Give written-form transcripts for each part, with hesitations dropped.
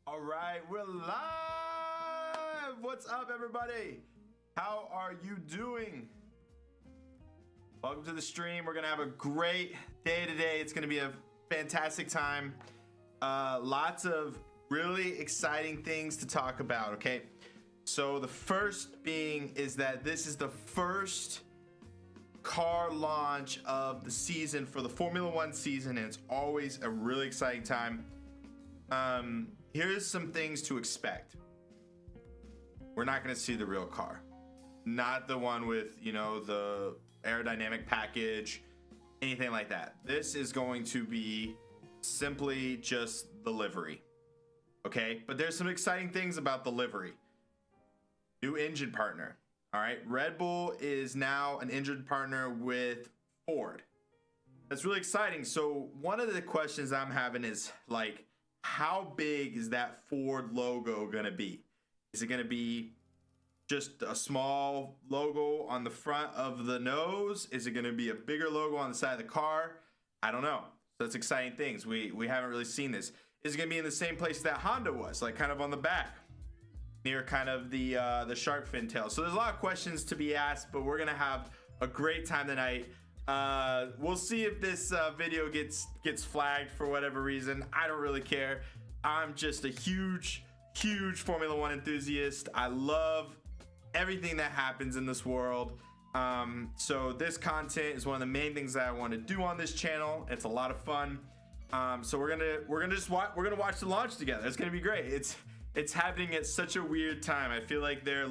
All right, we're live. What's up, everybody? How are you doing? Welcome to the stream. We're gonna have a great day today. It's gonna be a fantastic time. Lots of really exciting things to talk about. Okay, so the first being is that this is the first car launch of the season for the Formula One season, and it's always a really exciting time. Here's some things to expect. We're not going to see the real car, not the one with, you know, the aerodynamic package, anything like that. This is going to be simply just the livery. Okay, but there's some exciting things about the livery. New engine partner. All right, Red Bull is now an engine partner with Ford. That's really exciting. So one of the questions I'm having is like, how big is that Ford logo gonna be? Is it gonna be just a small logo on the front of the nose? Is it gonna be a bigger logo on the side of the car? I don't know. So that's exciting things. We haven't really seen this. Is it gonna be in the same place that Honda was, like kind of on the back, near kind of the shark fin tail? So there's a lot of questions to be asked, but we're gonna have a great time tonight. We'll see if this video gets flagged for whatever reason. I don't really care. I'm just a huge Formula One enthusiast. I love everything that happens in this world. So this content is one of the main things that I want to do on this channel. It's a lot of fun. So we're gonna watch the launch together. It's gonna be great. It's happening at such a weird time. I feel like their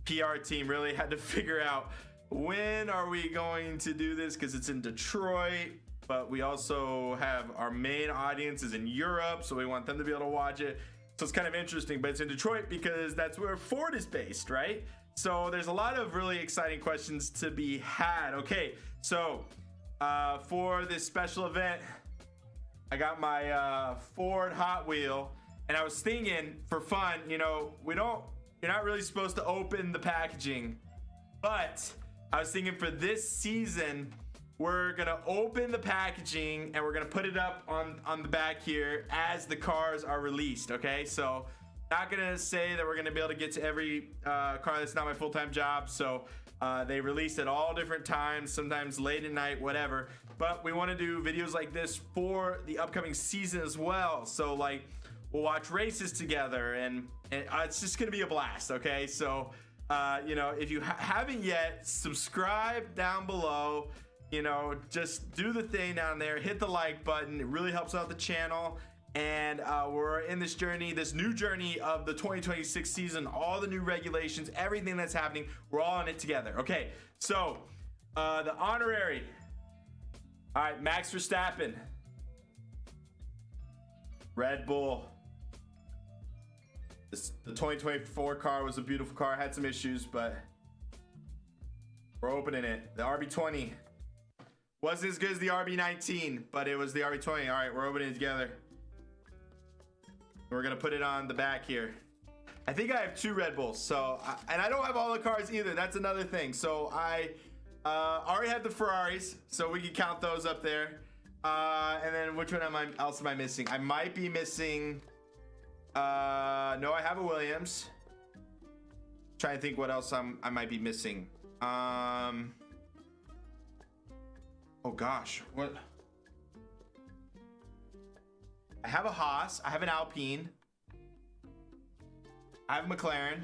PR team really had to figure out, when are we going to do this? Because it's in Detroit, but we also have our main audience is in Europe, so we want them to be able to watch it. So it's kind of interesting, but it's in Detroit because that's where Ford is based, right? So there's a lot of really exciting questions to be had. Okay, so for this special event, I got my Ford Hot Wheel, and I was thinking for fun, you know, you're not really supposed to open the packaging, but I was thinking for this season, we're gonna open the packaging and we're gonna put it up on the back here as the cars are released. Okay, so not gonna say that we're gonna be able to get to every car. That's not my full-time job. So they release at all different times, sometimes late at night, whatever. But we want to do videos like this for the upcoming season as well. So like we'll watch races together, and it's just gonna be a blast. Okay, so. You know, if you haven't yet, subscribe down below. You know, just do the thing down there, hit the like button. It really helps out the channel. And we're in this journey, this new journey of the 2026 season, all the new regulations, everything that's happening. We're all in it together. Okay, so the honorary. All right, Max Verstappen, Red Bull. The 2024 car was a beautiful car. Had some issues, but we're opening it. The RB20 wasn't as good as the RB19, but it was the RB20. All right, we're opening it together. We're gonna put it on the back here. I think I have 2 Red Bulls, so and I don't have all the cars either. That's another thing. So I already have the Ferraris, so we can count those up there. And then which one else am I missing? I might be missing. No, I have a Williams. Trying to think what else I might be missing. Oh gosh, what? I have a Haas. I have an Alpine. I have a McLaren.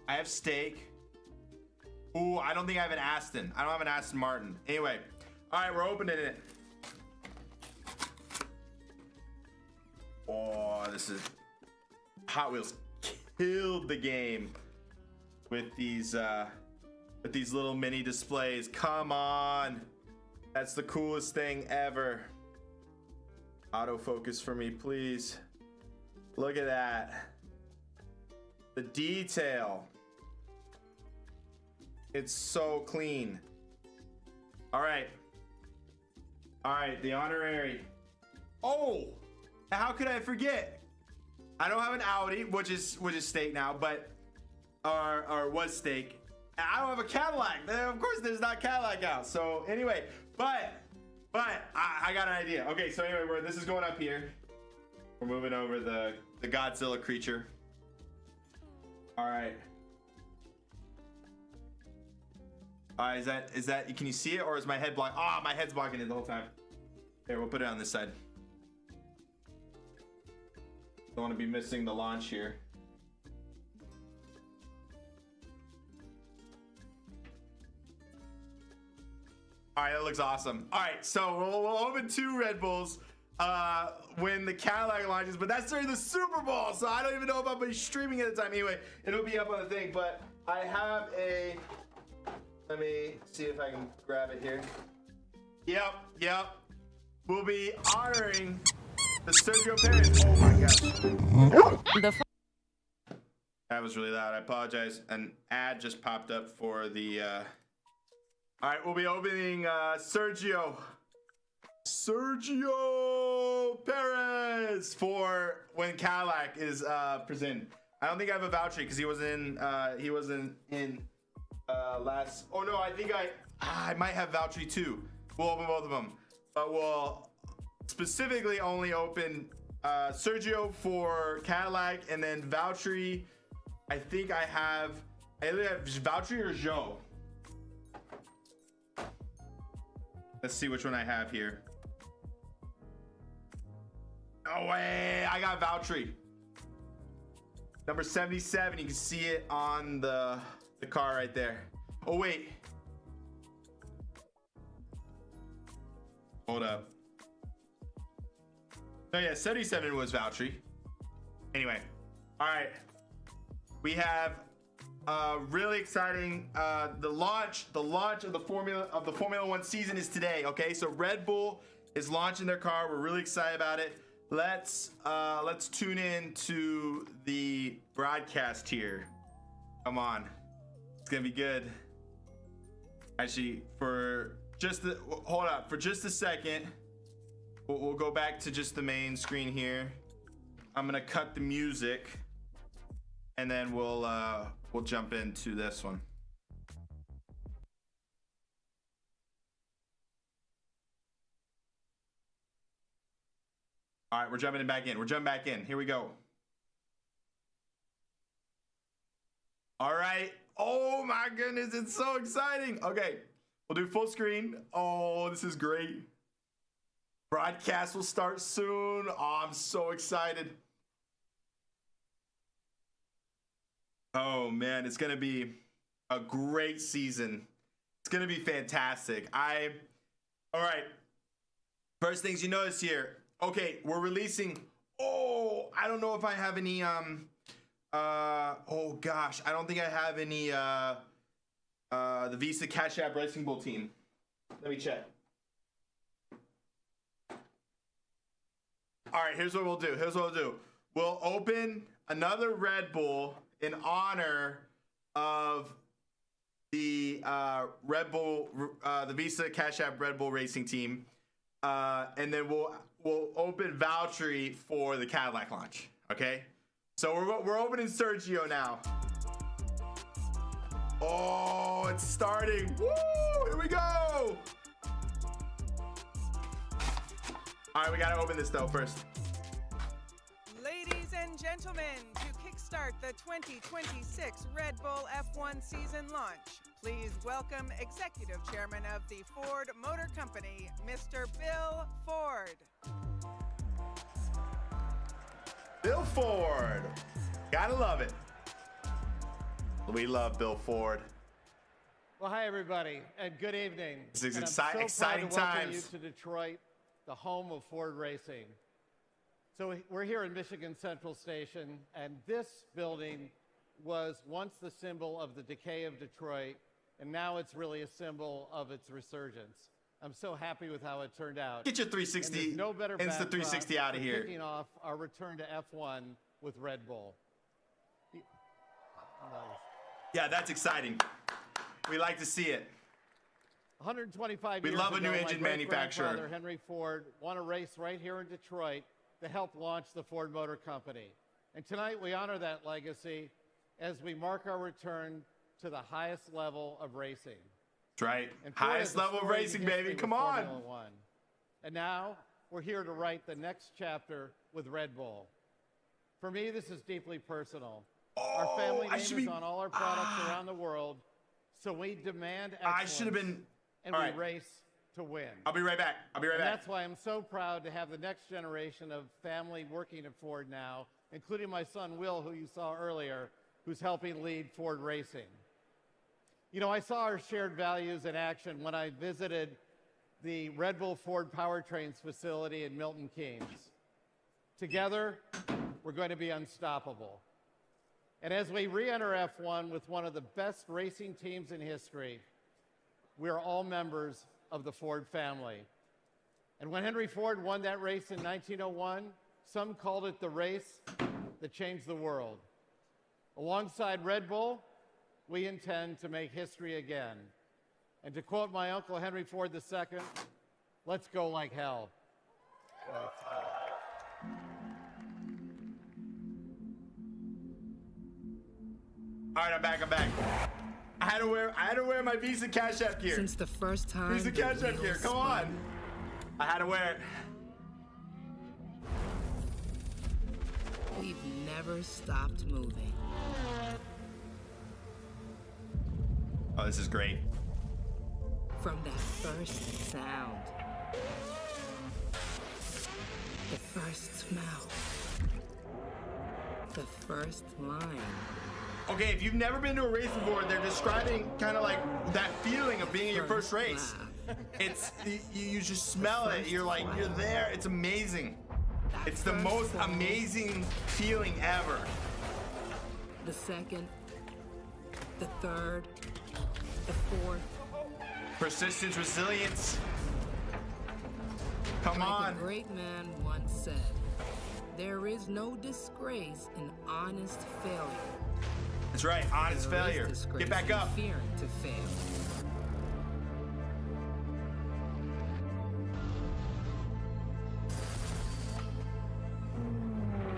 I have Steak. Ooh, I don't think I have an Aston. I don't have an Aston Martin. Anyway, all right, we're opening it. Oh, this is Hot Wheels killed the game with these little mini displays. Come on, that's the coolest thing ever. Autofocus for me, please. Look at that. The detail. It's so clean. All right, the honorary. Oh. How could I forget? I don't have an Audi, which is Steak now, but or was Steak. I don't have a Cadillac. Of course, there's not Cadillac out. So anyway, but But I got an idea. Okay, so anyway, this is going up here. We're moving over the Godzilla creature. All right. Is that? Can you see it, or is my head blocked? Ah, my head's blocking it the whole time. Here, we'll put it on this side. Don't want to be missing the launch here. All right, that looks awesome. All right, so we'll open 2 Red Bulls when the Cadillac launches, but that's during the Super Bowl, so I don't even know if I'll be streaming at the time. Anyway, it'll be up on the thing, but I have a... Let me see if I can grab it here. Yep. We'll be honoring the Sergio Perez. Oh my gosh. That was really loud. I apologize. An ad just popped up for the... All right, we'll be opening Sergio Perez for when Cadillac is presented. I don't think I have a voucher because he wasn't in last. Oh no, I think I might have voucher too. We'll open both of them, but we'll specifically only open Sergio for Cadillac, and then voucher. I think I either have voucher or Joe. Let's see which one I have here. No way, I got Valtteri. Number 77, you can see it on the car right there. Oh wait. Hold up. Oh yeah, 77 was Valtteri. Anyway, all right. We have really exciting the launch of the Formula 1 season is today. Okay, so Red Bull is launching their car. We're really excited about it. Let's tune in to the broadcast here. Come on, it's gonna be good. Actually, for just hold up for just a second. We'll go back to just the main screen here. I'm gonna cut the music, and then we'll jump into this one. All right, we're jumping back in. Here we go. All right. Oh my goodness, it's so exciting. Okay, we'll do full screen. Oh, this is great. Broadcast will start soon. Oh, I'm so excited. Oh man, it's gonna be a great season. It's gonna be fantastic. All right. First things you notice here. Okay, we're releasing. Oh, I don't know if I have any. Oh gosh, I don't think I have any. The Visa Cash App Racing Bull team. Let me check. All right, here's what we'll do. We'll open another Red Bull in honor of the Red Bull, the Visa Cash App Red Bull Racing Team, and then we'll open Valtteri for the Cadillac launch. Okay, so we're opening Sergio now. Oh, it's starting! Woo! Here we go! All right, we gotta open this though first. Ladies and gentlemen, to kickstart the 2026 Red Bull F1 season launch, please welcome Executive Chairman of the Ford Motor Company, Mr. Bill Ford. Bill Ford. Gotta love it. We love Bill Ford. Well, hi, everybody, and good evening. This is and exciting I'm so proud to welcome times. you to Detroit, the home of Ford Racing. So we're here in Michigan Central Station, and this building was once the symbol of the decay of Detroit, and now it's really a symbol of its resurgence. I'm so happy with how it turned out. Get your 360, no better Insta360 out of here. Kicking off our return to F1 with Red Bull. Yeah, that's exciting. We like to see it. 125 We years love a ago, new engine my manufacturer. great-grandfather Henry Ford won a race right here in Detroit to help launch the Ford Motor Company. And tonight we honor that legacy as we mark our return to the highest level of racing. That's right. And Ford Highest has a level of storied racing, history baby. with Come on. Formula One. And now we're here to write the next chapter with Red Bull. For me, this is deeply personal. Our family name is on all our products around the world, so we demand excellence. I should have been. And we race to win. I'll be right back. I'll be right back. That's why I'm so proud to have the next generation of family working at Ford now, including my son Will, who you saw earlier, who's helping lead Ford Racing. You know, I saw our shared values in action when I visited the Red Bull Ford Powertrains facility in Milton Keynes. Together, we're going to be unstoppable. And as we re-enter F1 with one of the best racing teams in history, we are all members of the Ford family. And when Henry Ford won that race in 1901, some called it the race that changed the world. Alongside Red Bull, we intend to make history again. And to quote my uncle Henry Ford II, let's go like hell. All right, I'm back. I had to wear my Visa Cash App gear. Since the first time. Visa Cash App gear, come on. I had to wear it. We've never stopped moving. Oh, this is great. From that first sound, the first smell, the first line. Okay, if you've never been to a race before, they're describing kind of like that feeling of being in your first race. It's you just smell it. You're like, you're there. It's amazing. It's the most amazing feeling ever. The second, the third, the fourth. Persistence, resilience. Come Like on. a great man once said, there is no disgrace in honest failure. That's right, honest There is failure. disgrace Get back in up. fearing to fail.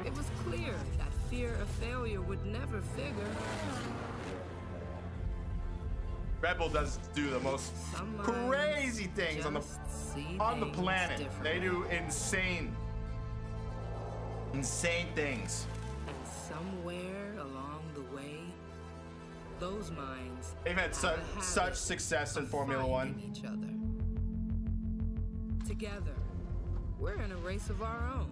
It was clear that fear of failure would never figure. Red Bull does do the most Some crazy things on the just see things planet. They differently. do insane things. And somewhere along the way, those minds They've had have such a habit such success in of Formula finding One. each other. Together, we're in a race of our own.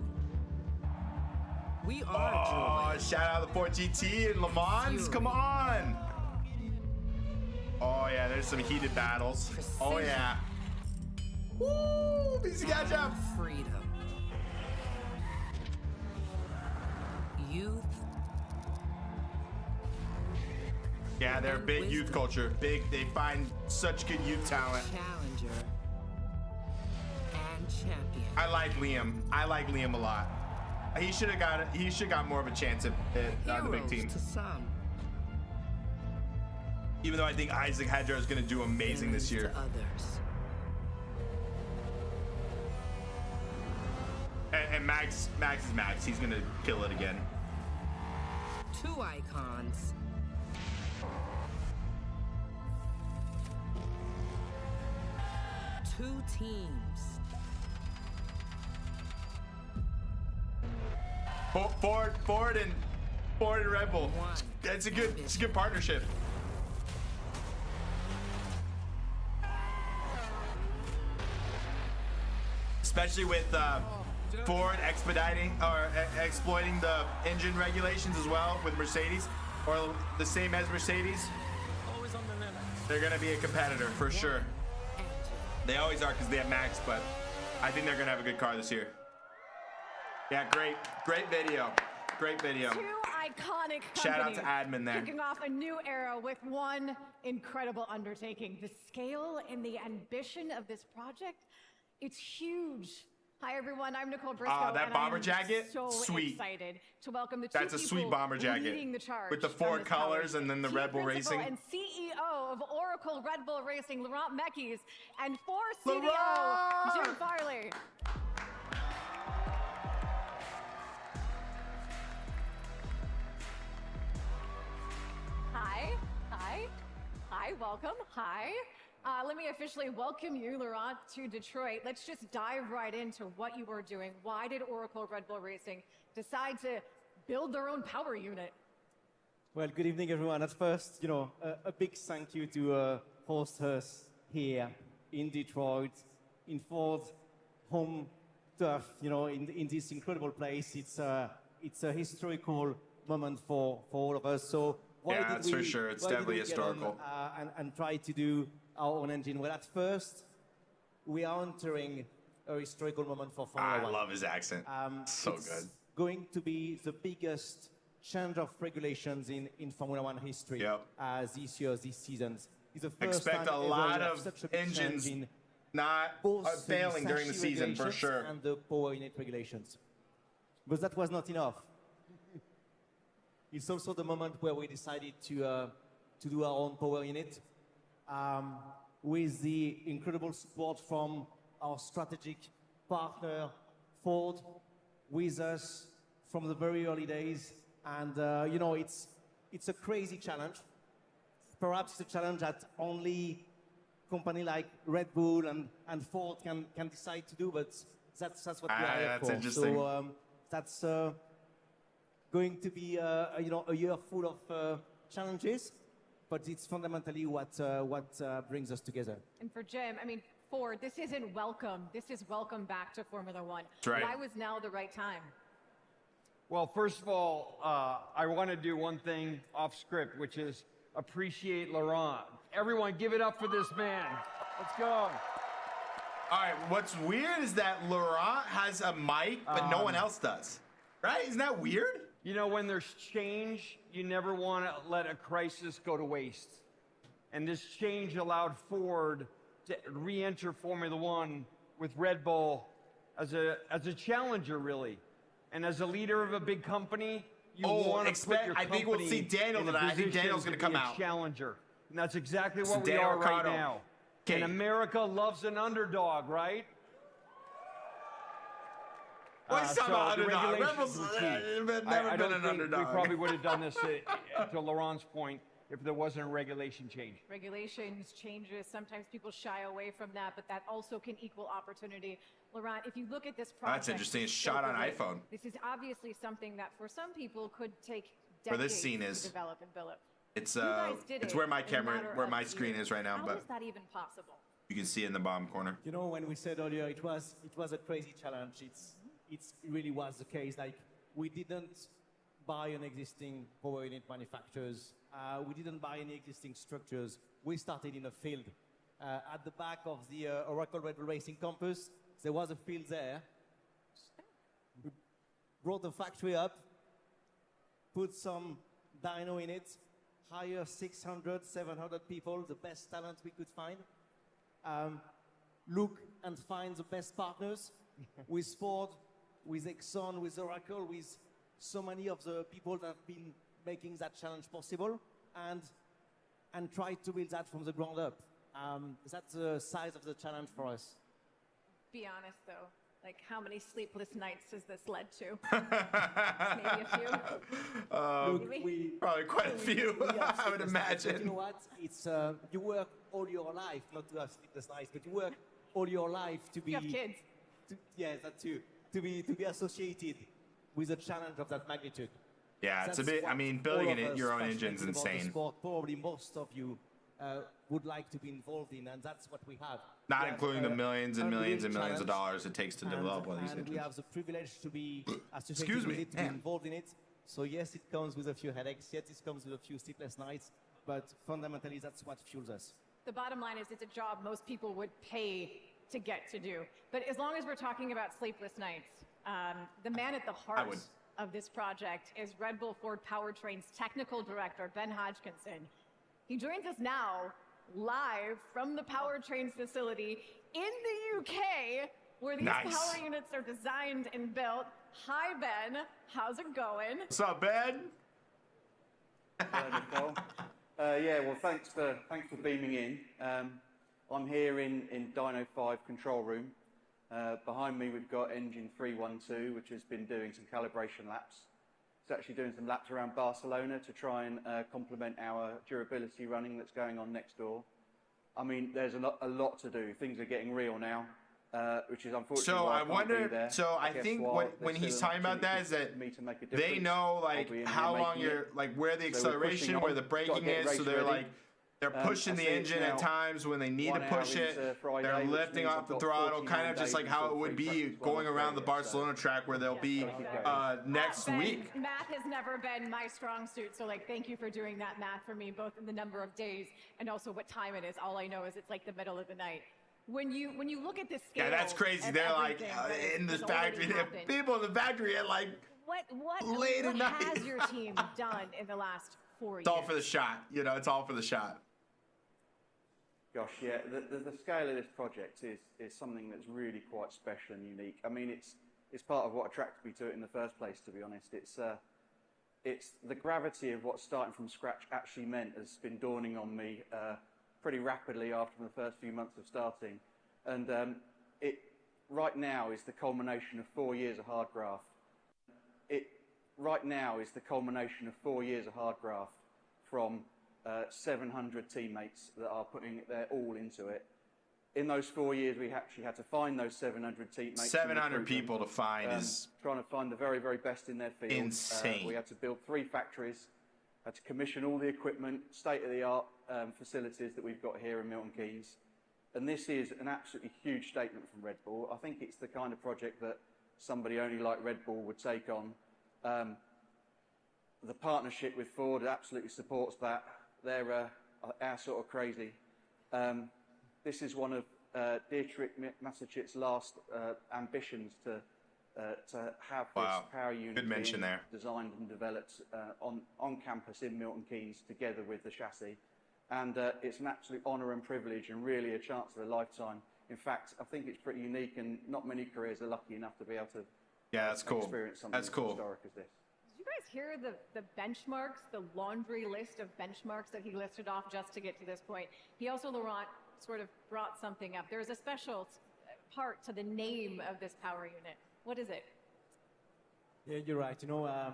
We are Oh, joy. shout out the Ford GT and Le Mans. Fury. Come on. Oh yeah, there's some heated battles. Oh Precision. yeah. Woo! Easy catch up. Freedom. Youth. Yeah, they're a big youth Wisdom. culture. Big. They find such good youth talent. Challenger. And champion. I like Liam. I like Liam a lot. He should have got more of a chance at the big Heroes team. to some. Even though I think Isaac Hedger is going to do amazing this year. To others. And Max is Max. He's going to kill it again. Two icons. Two teams. Ford and Red Bull. One. It's a good partnership. Especially with Ford expediting or exploiting the engine regulations as well with Mercedes, or the same as Mercedes. Always on the limit. They're gonna be a competitor for sure. And They always are because they have Max, but I think they're gonna have a good car this year. Yeah, great video. Great video. Two iconic companies. Shout out to admin there. Kicking off a new era with one incredible undertaking. The scale and the ambition of this project, it's huge. Hi everyone, I'm Nicole Briscoe. That and bomber I'm jacket? So Sweet. excited to welcome the two That's a sweet people bomber jacket leading the charge with the on Ford this colors power and then the team Red Bull principal Racing. And CEO of Oracle Red Bull Racing, Laurent Mekies, and Ford CDO, Laurent! Jim Farley. Hi, welcome, hi. Let me officially welcome you, Laurent, to Detroit. Let's just dive right into what you were doing. Why did Oracle Red Bull Racing decide to build their own power unit? Well, good evening, everyone. At first, a big thank you to host us here in Detroit, in Ford's home turf, in this incredible place. It's a historical moment for all of us. So that's for sure. It's definitely historical. And try to do our own engine. Well, at first, we are entering a historical moment for Formula One. I love his accent. So it's good. Going to be the biggest change of regulations in Formula One history. This year, this season. It's the first Expect time a ever lot we have of such a big engines change in not both failing during the chassis season, for regulations sure. and the power unit regulations. But that was not enough. It's also the moment where we decided to do our own power unit with the incredible support from our strategic partner, Ford, with us from the very early days. And, it's a crazy challenge. Perhaps it's a challenge that only company like Red Bull and Ford can decide to do, but that's what we are here That's for. interesting. So that's going to be a year full of challenges, but it's fundamentally what brings us together. And for Jim, Ford, this isn't welcome. This is welcome back to Formula One. That's right. Why was now the right time? Well, first of all, I want to do one thing off script, which is appreciate Laurent. Everyone, give it up for this man. Let's go. All right, what's weird is that Laurent has a mic, but no one else does. Right? Isn't that weird? When there's change, you never want to let a crisis go to waste. And this change allowed Ford to re-enter Formula One with Red Bull as a challenger, really. And as a leader of a big company, you want to put your company I think we'll see Daniel tonight. I think Daniel's going to come out. Challenger. And that's exactly what we Daniel are right Ricciardo. now. Okay. And America loves an underdog, right? What is talking about the underdog? regulations Rebels were key. have I never been don't an think underdog. We probably would have done this to Laurent's point if there wasn't a regulation change. Regulations, changes, sometimes people shy away from that, but that also can equal opportunity. Laurent, if you look at this project... That's interesting. It's so shot on great. iPhone. This is obviously something that for some people could take Where decades this scene is. to develop and build. It's You guys did it's it where my in a camera, matter where of my screen years. is right now, How but is that even possible? you can see in the bottom corner. When we said earlier it was a crazy challenge, it really was the case. Like, we didn't buy an existing power unit manufacturers. We didn't buy any existing structures. We started in a field. At the back of the Oracle Red Bull Racing campus, there was a field there. We brought the factory up, put some dyno in it, hire 600, 700 people, the best talent we could find. Look and find the best partners with Ford, with Exxon, with Oracle, with so many of the people that have been making that challenge possible, and try to build that from the ground up. That's the size of the challenge for us. Be honest, though. Like, how many sleepless nights has this led to? Maybe a few? Look, we Probably quite a few, have I would sleepless nights, but imagine. you know what? It's you work all your life, not to have sleepless nights, but you work all your life to be. You have kids. That too. To be associated with a challenge of that magnitude. Yeah, it's a That's bit. what Building all of us your own passionate engine's about the insane. sport, probably most of you would like to be involved in, and that's what we have. Not We have, including the millions and a millions real and millions of challenge, dollars it takes to develop one of these and we engines. have the privilege to be associated Excuse with me, it, to be man. involved in it. So yes, it comes with a few headaches. Yes, it comes with a few sleepless nights, but fundamentally, that's what fuels us. The bottom line is it's a job most people would pay to get to do. But as long as we're talking about sleepless nights, the man at the heart would. of this project is Red Bull Ford Powertrain's technical director, Ben Hodgkinson. He joins us now live from the powertrains facility in the UK, where these Nice. power units are designed and built. Hi, Ben. How's it going? What's up, Ben? Hello, Nicole. Well, thanks for beaming in. I'm here in Dyno 5 control room. Behind me, we've got engine 312, which has been doing some calibration laps. It's actually doing some laps around Barcelona to try and complement our durability running that's going on next door. I mean, there's a lot to do. Things are getting real now, which is unfortunately So why I can't be wonder. there. So I guess think why when there's he's still an talking about that is opportunity that for me to make a they difference. know I'll like be in how here long making you're it. like where the So we're acceleration, pushing where on. the Gotta braking get is. So race they're ready. like they're pushing I the see it's engine at now times when they need to 1 hour push it. into Friday, They're which lifting means off I've the got throttle, 49 kind of just days like how it until would free be practice run going around the Australia, so Barcelona track where they'll be next Ben, week. Math has never been my strong suit, so like thank you for doing that math for me, both in the number of days and also what time it is. All I know is it's like the middle of the night. When you look at this scale, Yeah, that's crazy. of They're like everything that in this has already factory. They have happened, people in the factory at like what late at night. has your team done in the last 4 years? It's all for the shot. You know, it's all for the shot. Gosh, yeah, the scale of this project is something that's really quite special and unique. I mean, it's part of what attracted me to it in the first place, to be honest. It's the gravity of what starting from scratch actually meant has been dawning on me pretty rapidly after the first few months of starting. And it right now is the culmination of 4 years of hard graft. Right now is the culmination of 4 years of hard graft from 700 teammates that are putting their all into it. In those 4 years, we actually had to find those 700 teammates. 700 people to find is trying to find the very, very best in their field. insane. We had to build 3 factories, had to commission all the equipment, state-of-the-art facilities that we've got here in Milton Keynes. And this is an absolutely huge statement from Red Bull. I think it's the kind of project that somebody only like Red Bull would take on. The partnership with Ford absolutely supports that. They're our sort of crazy. This is one of Dietrich Mateschitz' last ambitions to have this power unit Good mention there. designed and developed on campus in Milton Keynes together with the chassis. And it's an absolute honour and privilege and really a chance of a lifetime. In fact, I think it's pretty unique and not many careers are lucky enough to be able to that's cool. experience something That's as cool. historic as this. Did you guys hear the benchmarks, the laundry list of benchmarks that he listed off just to get to this point? He also, Laurent, sort of brought something up. There's a special part to the name of this power unit. What is it? Yeah, you're right. You know,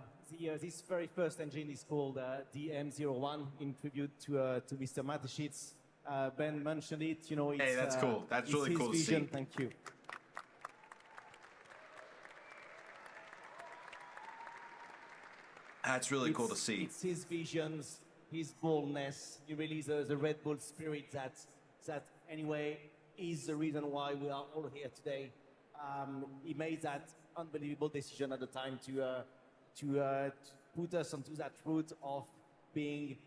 this very first engine is called the M01 in tribute to Mr. Mateschitz. Ben mentioned it. You know, it's, Hey, that's cool. That's it's really his cool to vision. see. Thank you. That's really cool to see. It's his visions, his boldness, really the Red Bull spirit that anyway is the reason why we are all here today. He made that unbelievable decision at the time to put us onto that route of being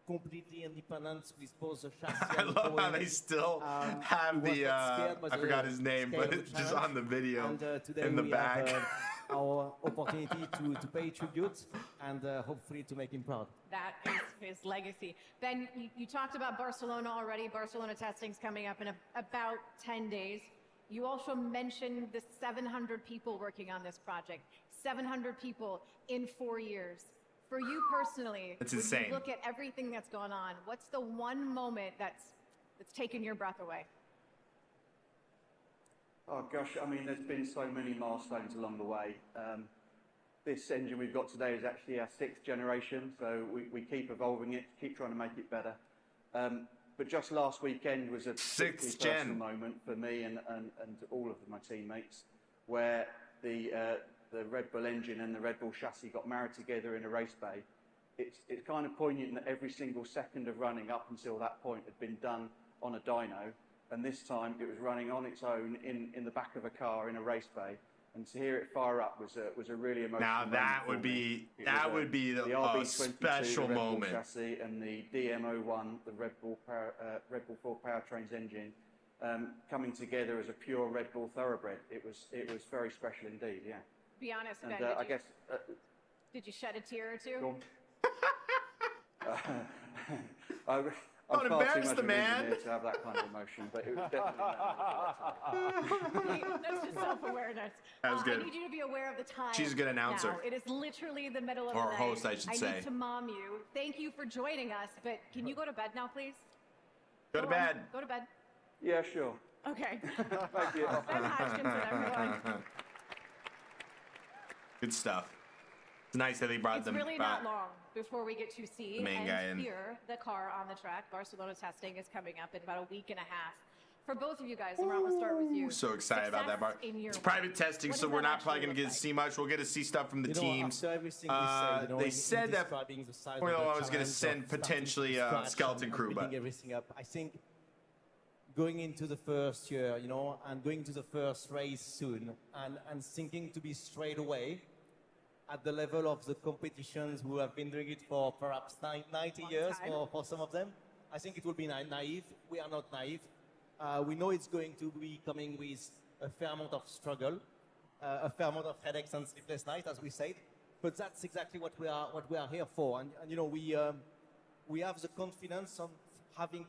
completely independent with both the chassis I and love how the they still have he was the not scared by I forgot his name, scale but of it's the just challenge. on the video And today in the we back. have our opportunity to pay tribute and hopefully to make him proud. That is his legacy. Ben, you talked about Barcelona already. Barcelona testing's coming up in about 10 days. You also mentioned the 700 people working on this project. 700 people in 4 years. For you personally, That's when insane. you look at everything that's gone on, what's the one moment that's taken your breath away? Oh gosh, I mean, there's been so many milestones along the way. This engine we've got today is actually our 6th generation, so we keep evolving it, keep trying to make it better. But just last weekend was a particularly 6th gen. personal moment for me and all of my teammates, where the Red Bull engine and the Red Bull chassis got married together in a race bay. It's kind of poignant that every single second of running up until that point had been done on a dyno, and this time it was running on its own in the back of a car in a race bay. And to hear it fire up was a really emotional Now moment that for would me. be It that was, would be the RB22, special the Red Bull moment. chassis, and the DM01, the Red Bull 4 powertrains engine, coming together as a pure Red Bull thoroughbred. It was very special indeed. Yeah. Be honest, And Ben, I guess. did you shed a tear or two? Go on. I'm Don't far too embarrass much the of an man. engineer to have that kind of emotion, but it was definitely That's just self-awareness. That was good. I need you to be aware of the time. She's a good announcer. Now. It is literally the middle of Or the night. host, I should say. need to mom you. Thank you for joining us, but can you go to bed now, please? Go to on. bed. Go to bed. Yeah, sure. Okay. Thank you. Ben Hodgkinson, everyone. Good stuff. It's nice that they brought It's them. really not long before we get to see the main guy and in. hear the car on the track. Barcelona testing is coming up in about a week and a half. For both of you guys, Laurent, let's start with you. So excited about that, Bart. It's private testing, What so does we're that not probably actually going to get look to see much. We'll get to see stuff from the teams. After everything we said, They in said that describing the size of Formula the One was going to challenge, send of starting potentially from a scratch skeleton and crew, but building everything up. I think going into the first year, and going to the first race soon, and thinking to be straight away at the level of the competitions who have been doing it for perhaps 90 years for some of them, I think it will be naive. We are not naive. We know it's going to be coming with a fair amount of struggle, a fair amount of headaches and sleepless nights, as we said. But that's exactly what we are here for. And we have the confidence of having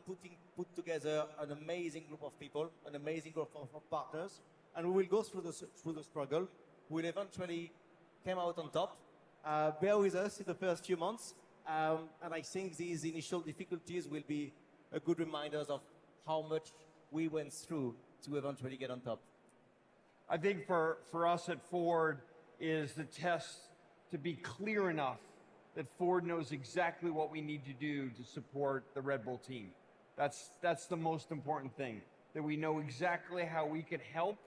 put together an amazing group of people, an amazing group of partners, and we will go through the struggle. We'll eventually come out on top. Bear with us in the first few months, and I think these initial difficulties will be a good reminders of how much we went through to eventually get on top. I think for us at Ford is the test to be clear enough that Ford knows exactly what we need to do to support the Red Bull team. That's the most important thing, that we know exactly how we could help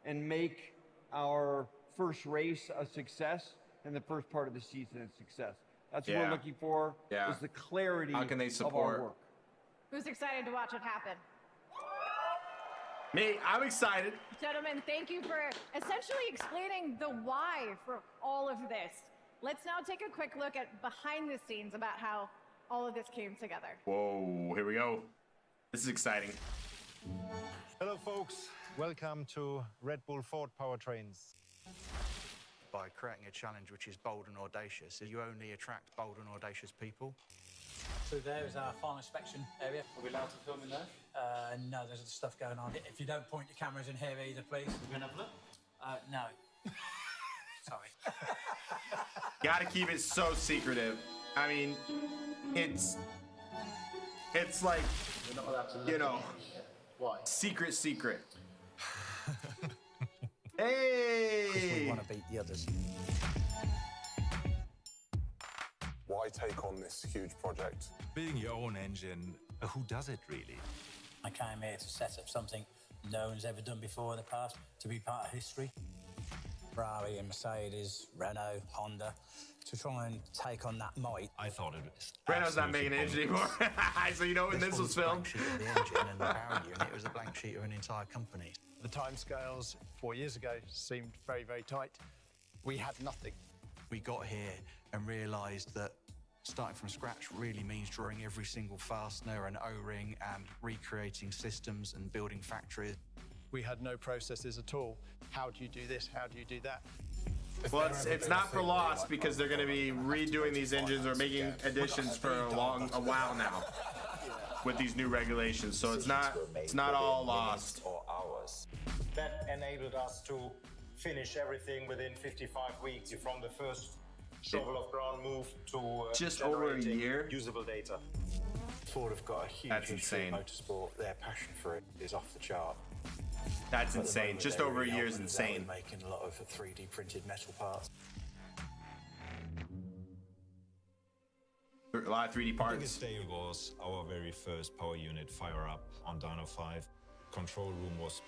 and make our first race a success and the first part of the season a success. That's what we're looking for, is the clarity how can they of support our work. Who's excited to watch it happen? Me, I'm excited. Gentlemen, thank you for essentially explaining the why for all of this. Let's now take a quick look at behind the scenes about how all of this came together. Whoa, here we go. This is exciting. Hello, folks. Welcome to Red Bull Ford Powertrains. By creating a challenge which is bold and audacious, you only attract bold and audacious people. So there is our final inspection area. Are we allowed to film in there? No, there's other stuff going on. If you don't point your cameras in here either, please. We're gonna have a look? No. Sorry. Gotta keep it so secretive. I mean, it's like, We're not allowed to look. Why? secret. We Hey! want to beat the others. Why take on this huge project? Building your own engine, who does it really? I came here to set up something no one's ever done before in the past, to be part of history. Ferrari and Mercedes, Renault, Honda, to try and take on that might. I thought it was. Renault's not making an engine anymore. So you know when this was filmed? The blank sheet of the engine and the power unit, it was a blank sheet of an entire company. The timescales 4 years ago seemed very, very tight. We had nothing. We got here and realised that starting from scratch really means drawing every single fastener and O-ring and recreating systems and building factories. We had no processes at all. How do you do this? How do you do that? Well, it's not for loss because they're going to be redoing these engines or making additions for a while now with these new regulations. So it's not all lost. Or hours. That enabled us to finish everything within 55 weeks from the first shovel of ground move to just over a year. Usable data. Ford have got a huge history in motorsport. Their passion for it is off the chart. That's insane. Just over a year is insane. Making a lot of 3D printed metal parts. A lot of 3D parts. The biggest day was our very first power unit fire up on Dyno 5. Control room was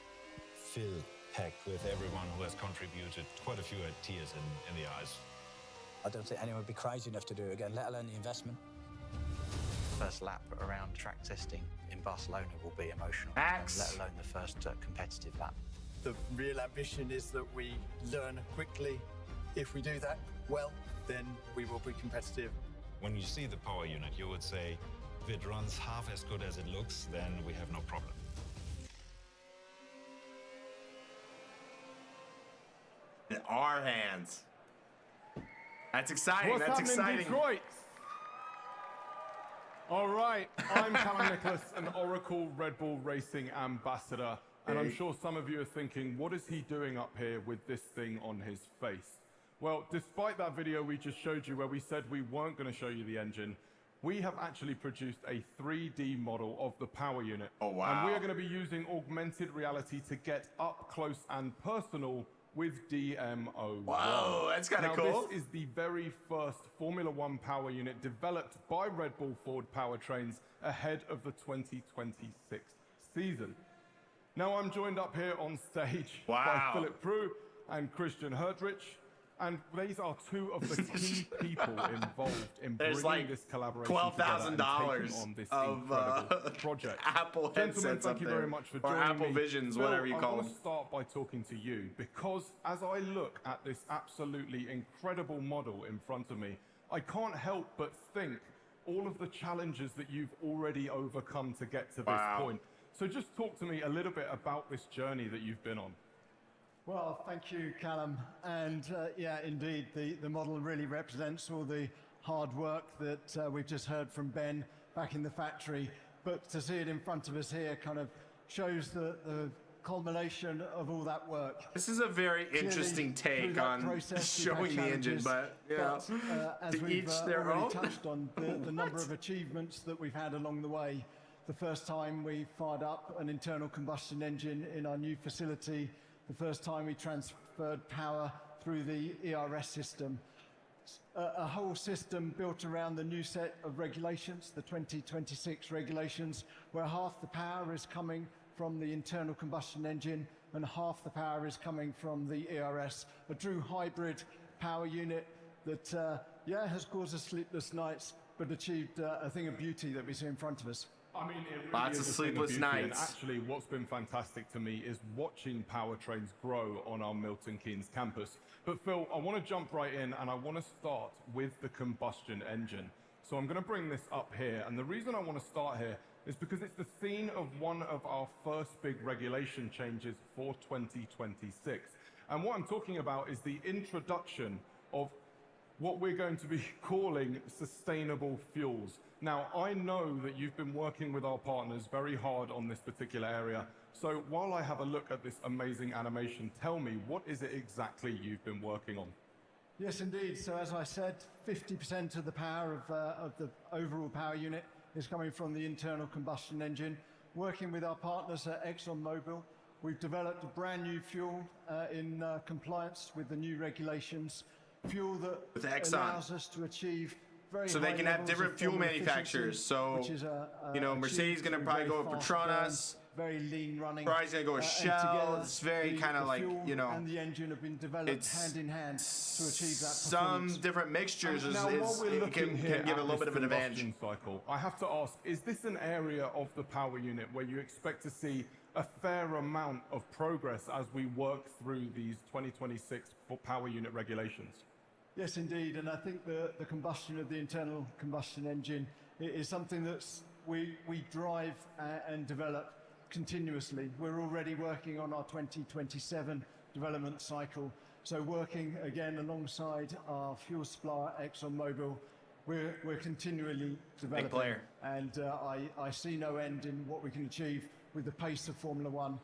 filled, packed with everyone who has contributed. Quite a few had tears in the eyes. I don't think anyone would be crazy enough to do it again, let alone the investment. First lap around track testing in Barcelona will be emotional, Max. let alone the first competitive lap. The real ambition is that we learn quickly. If we do that well, then we will be competitive. When you see the power unit, you would say, if it runs half as good as it looks, then we have no problem. In our hands. That's exciting. What's That's happening in exciting. Detroit? All right, I'm Callum Nicholas, an Oracle Red Bull Racing ambassador. And I'm sure some of you are thinking, what is he doing up here with this thing on his face? Well, despite that video we just showed you where we said we weren't going to show you the engine, we have actually produced a 3D model of the power unit. Oh, wow. And we are going to be using augmented reality to get up close and personal with DMO. Whoa, that's kind of cool. This is the very first Formula One power unit developed by Red Bull Ford Powertrains ahead of the 2026 season. Now I'm joined up here on stage by Philip Prue and Christian Herdrich. And these are two of the key people involved in bringing this collaboration $12,000 on this of incredible project. Apple Gentlemen, headsets thank up you there. very much for or joining Apple me. Visions, Phil, whatever you call I them. want to start by talking to you because as I look at this absolutely incredible model in front of me, I can't help but think all of the challenges that you've already overcome to get to this point. So just talk to me a little bit about this journey that you've been on. Well, thank you, Callum. And yeah, indeed, the model really represents all the hard work that we've just heard from Ben back in the factory. But to see it in front of us here kind of shows the culmination of all that work. This is a very interesting take on showing the engine, but yeah, as to we've each their already own. touched on, the number of achievements that we've had along the way. The first time we fired up an internal combustion engine in our new facility, the first time we transferred power through the ERS system. A whole system built around the new set of regulations, the 2026 regulations, where half the power is coming from the internal combustion engine and half the power is coming from the ERS. A true hybrid power unit that, yeah, has caused us sleepless nights, but achieved a thing of beauty that we see in front of us. I mean, it really Lots is of a thing sleepless beauty, and nights. actually, what's been fantastic to me is watching powertrains grow on our Milton Keynes campus. But Phil, I want to jump right in, and I want to start with the combustion engine. So I'm going to bring this up here, and the reason I want to start here is because it's the scene of one of our first big regulation changes for 2026. And what I'm talking about is the introduction of what we're going to be calling sustainable fuels. Now, I know that you've been working with our partners very hard on this particular area. So while I have a look at this amazing animation, tell me, what is it exactly you've been working on? Yes, indeed. So as I said, 50% of the power of the overall power unit is coming from the internal combustion engine. Working with our partners at ExxonMobil, we've developed a brand new fuel in compliance with the new regulations. Fuel that allows us to achieve very so high they can have levels different of fuel thermal manufacturers. efficiency, So, which is you know, Mercedes achieved going to through probably very go with fast Petronas. burn, very lean running. Ferrari's going to go with and Shell. together, It's very the kind of like, fuel you know, and the engine have been developed hand in hand to achieve that some performance. different mixtures Now, while we're looking here can give at a little bit this of an advantage. combustion cycle, I have to ask, is this an area of the power unit where you expect to see a fair amount of progress as we work through these 2026 power unit regulations? Yes, indeed, and I think the combustion of the internal combustion engine is something that we drive and develop continuously. We're already working on our 2027 development cycle, so working again alongside our fuel supplier ExxonMobil, we're continually developing. Big player. And I see no end in what we can achieve with the pace of Formula One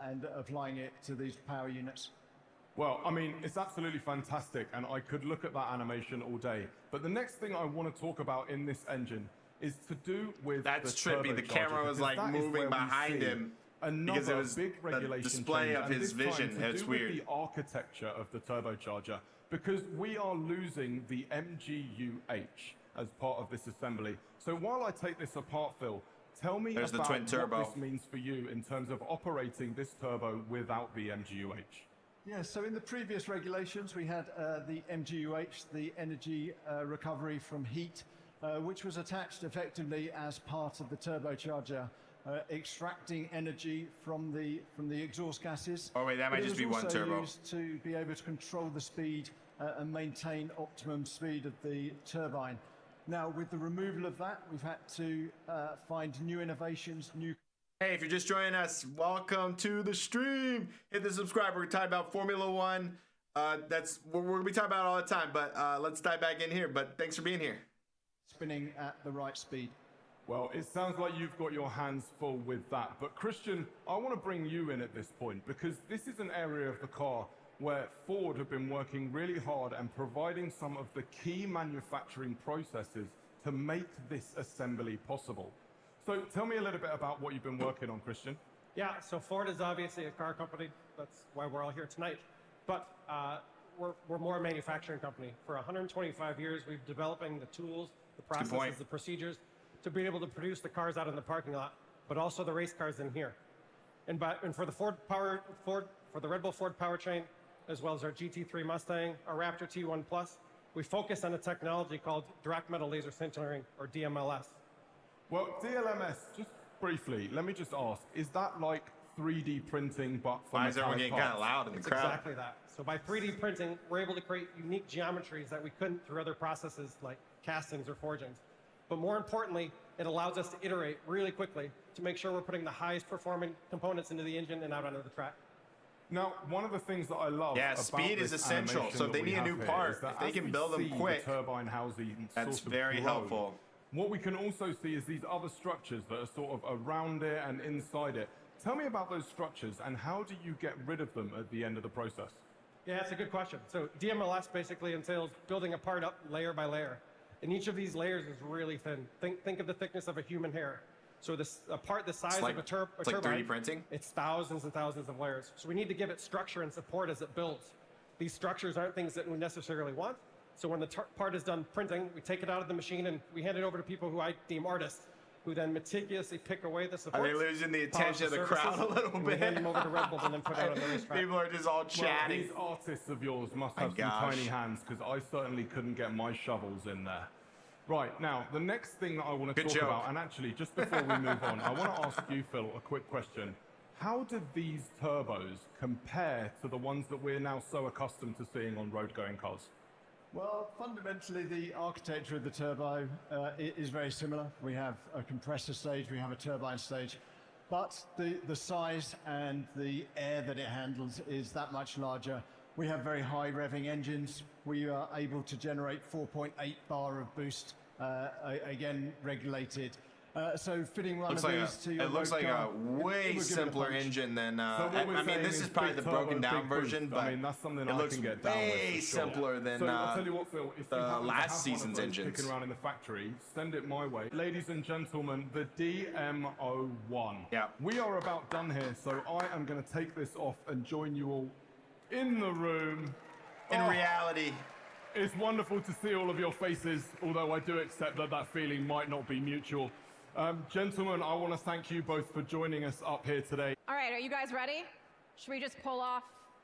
and applying it to these power units. Well, I mean, it's absolutely fantastic, and I could look at that animation all day. But the next thing I want to talk about in this engine is to do with That's the trippy. The turbocharger, camera was because like that is moving where we behind see him another because it was big the regulation display change, of and his this time vision. to It's do weird. with the architecture of the turbocharger, because we are losing the MGU-H as part of this assembly. So while I take this apart, Phil, tell me There's the about twin turbo. what this means for you in terms of operating this turbo without the MGU-H. Yeah, so in the previous regulations, we had the MGU-H, the energy recovery from heat, which was attached effectively as part of the turbocharger, extracting energy from the exhaust gases. Oh wait, that might But it just be was one also turbo. used to be able to control the speed and maintain optimum speed of the turbine. Now, with the removal of that, we've had to find new innovations, new. Hey, if you're just joining us, welcome to the stream. Hit the subscribe. We're talking about Formula One. That's what we're gonna be talking about all the time. But let's dive back in here. But thanks for being here. Spinning at the right speed. Well, it sounds like you've got your hands full with that. But Christian, I want to bring you in at this point because this is an area of the car where Ford have been working really hard and providing some of the key manufacturing processes to make this assembly possible. So tell me a little bit about what you've been working on, Christian. Yeah, so Ford is obviously a car company. That's why we're all here tonight. but we're more a manufacturing company. For 125 years, we've been developing the tools, the processes, the procedures to be able to produce the cars out in the parking lot, but also the race cars in here. And for the Red Bull Ford powertrain, as well as our GT3 Mustang, our Raptor T1 Plus, we focus on a technology called direct metal laser sintering, or DMLS. Well, DLMS, just briefly, let me just ask, is that like 3D printing, but for Why is everyone getting kind of loud in the crowd? Exactly that. So by 3D printing, we're able to create unique geometries that we couldn't through other processes like castings or forgings. But more importantly, it allows us to iterate really quickly to make sure we're putting the highest performing components into the engine and out onto the track. Now, one of the things that I love yeah, about speed is this essential. So if they need a new part, if they can build them quick, turbine housing that's sort of very grow. helpful. What we can also see is these other structures that are sort of around it and inside it. Tell me about those structures and how do you get rid of them at the end of the process? Yeah, that's a good question. So DMLS basically entails building a part up layer by layer. And each of these layers is really thin. Think of the thickness of a human hair. So a part the size of a turbine, it's like 3D printing? It's thousands and thousands of layers. So we need to give it structure and support as it builds. These structures aren't things that we necessarily want. So when the part is done printing, we take it out of the machine and we hand it over to people who I deem artists, who then meticulously pick away the supports. Are they losing the attention of the crowd a little bit? We hand them over to Red Bull and then put it out on the racetrack. People are just all chatting. Well, these artists of yours must have some tiny hands, because I certainly couldn't get my shovels in there. Right, now, the next thing that I want to talk about, and actually, just before we move on, I want to ask you, Phil, a quick question. How do these turbos compare to the ones that we're now so accustomed to seeing on road-going cars? Well, fundamentally, the architecture of the turbo is very similar. We have a compressor stage, we have a turbine stage, but the size and the air that it handles is that much larger. We have very high revving engines. We are able to generate 4.8 bar of boost, again, regulated. So fitting one of these to your it looks like a way simpler engine than. I mean, this is probably the broken down version, but I mean, that's something it looks I can get down with, way for sure. simpler than so I'll tell you what, Phil, if the you happen to last have season's one of those engines. kicking around in the factory, send it my way. Ladies and gentlemen, the DMO1. Yeah. We are about done here, so I am going to take this off and join you all in the room. In reality. It's wonderful to see all of your faces, although I do accept that that feeling might not be mutual. Gentlemen, I want to thank you both for joining us up here today. All right, are you guys ready? Should we just pull off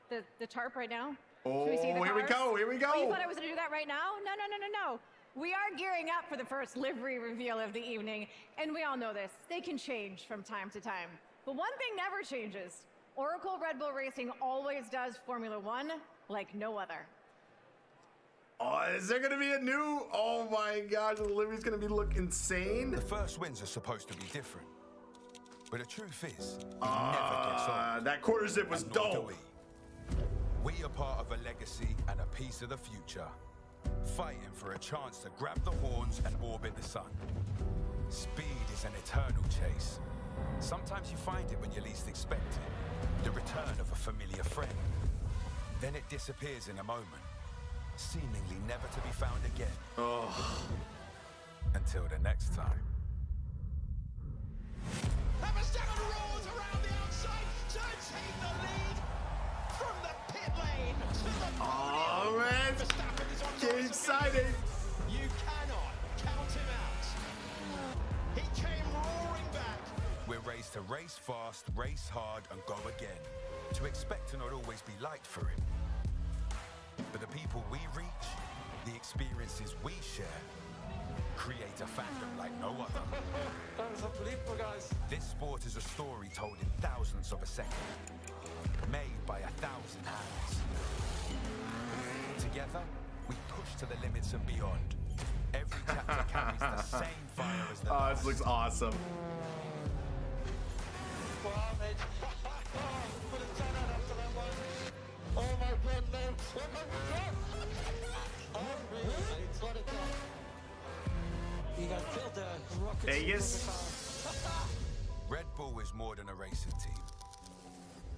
the tarp right now? Oh, Should we see the here we cars? go, here we go. Oh, you thought I was going to do that right now? No, no, no, no, no. We are gearing up for the first livery reveal of the evening, and we all know this. They can change from time to time. But one thing never changes. Oracle Red Bull Racing always does Formula One like no other. Oh, is there going to be a new? Oh my gosh, the livery's going to look insane. The first wins are supposed to be different. But the truth is, it never gets old. That quarter zip was dope. We are part of a legacy and a piece of the future. Fighting for a chance to grab the horns and orbit the sun. Speed is an eternal chase. Sometimes you find it when you least expect it. The return of a familiar friend. Then it disappears in a moment. Seemingly never to be found again. Oh. Until the next time. Verstappen rolls around the outside to take the lead from the pit lane to the podium. Oh man, Verstappen is on get excited. You cannot count him out. He came roaring back. We're raised to race fast, race hard, and go again. To expect to not always be liked for it. But the people we reach, the experiences we share, create a fandom like no other. That was unbelievable, guys. This sport is a story told in thousands of a second, made by 1,000 hands. Together, we push to the limits and beyond. Every chapter carries the same fire as the last. This looks awesome. Oh my goodness! Oh my God! It's what it does. You got built a rocket. Vegas. Red Bull is more than a racing team.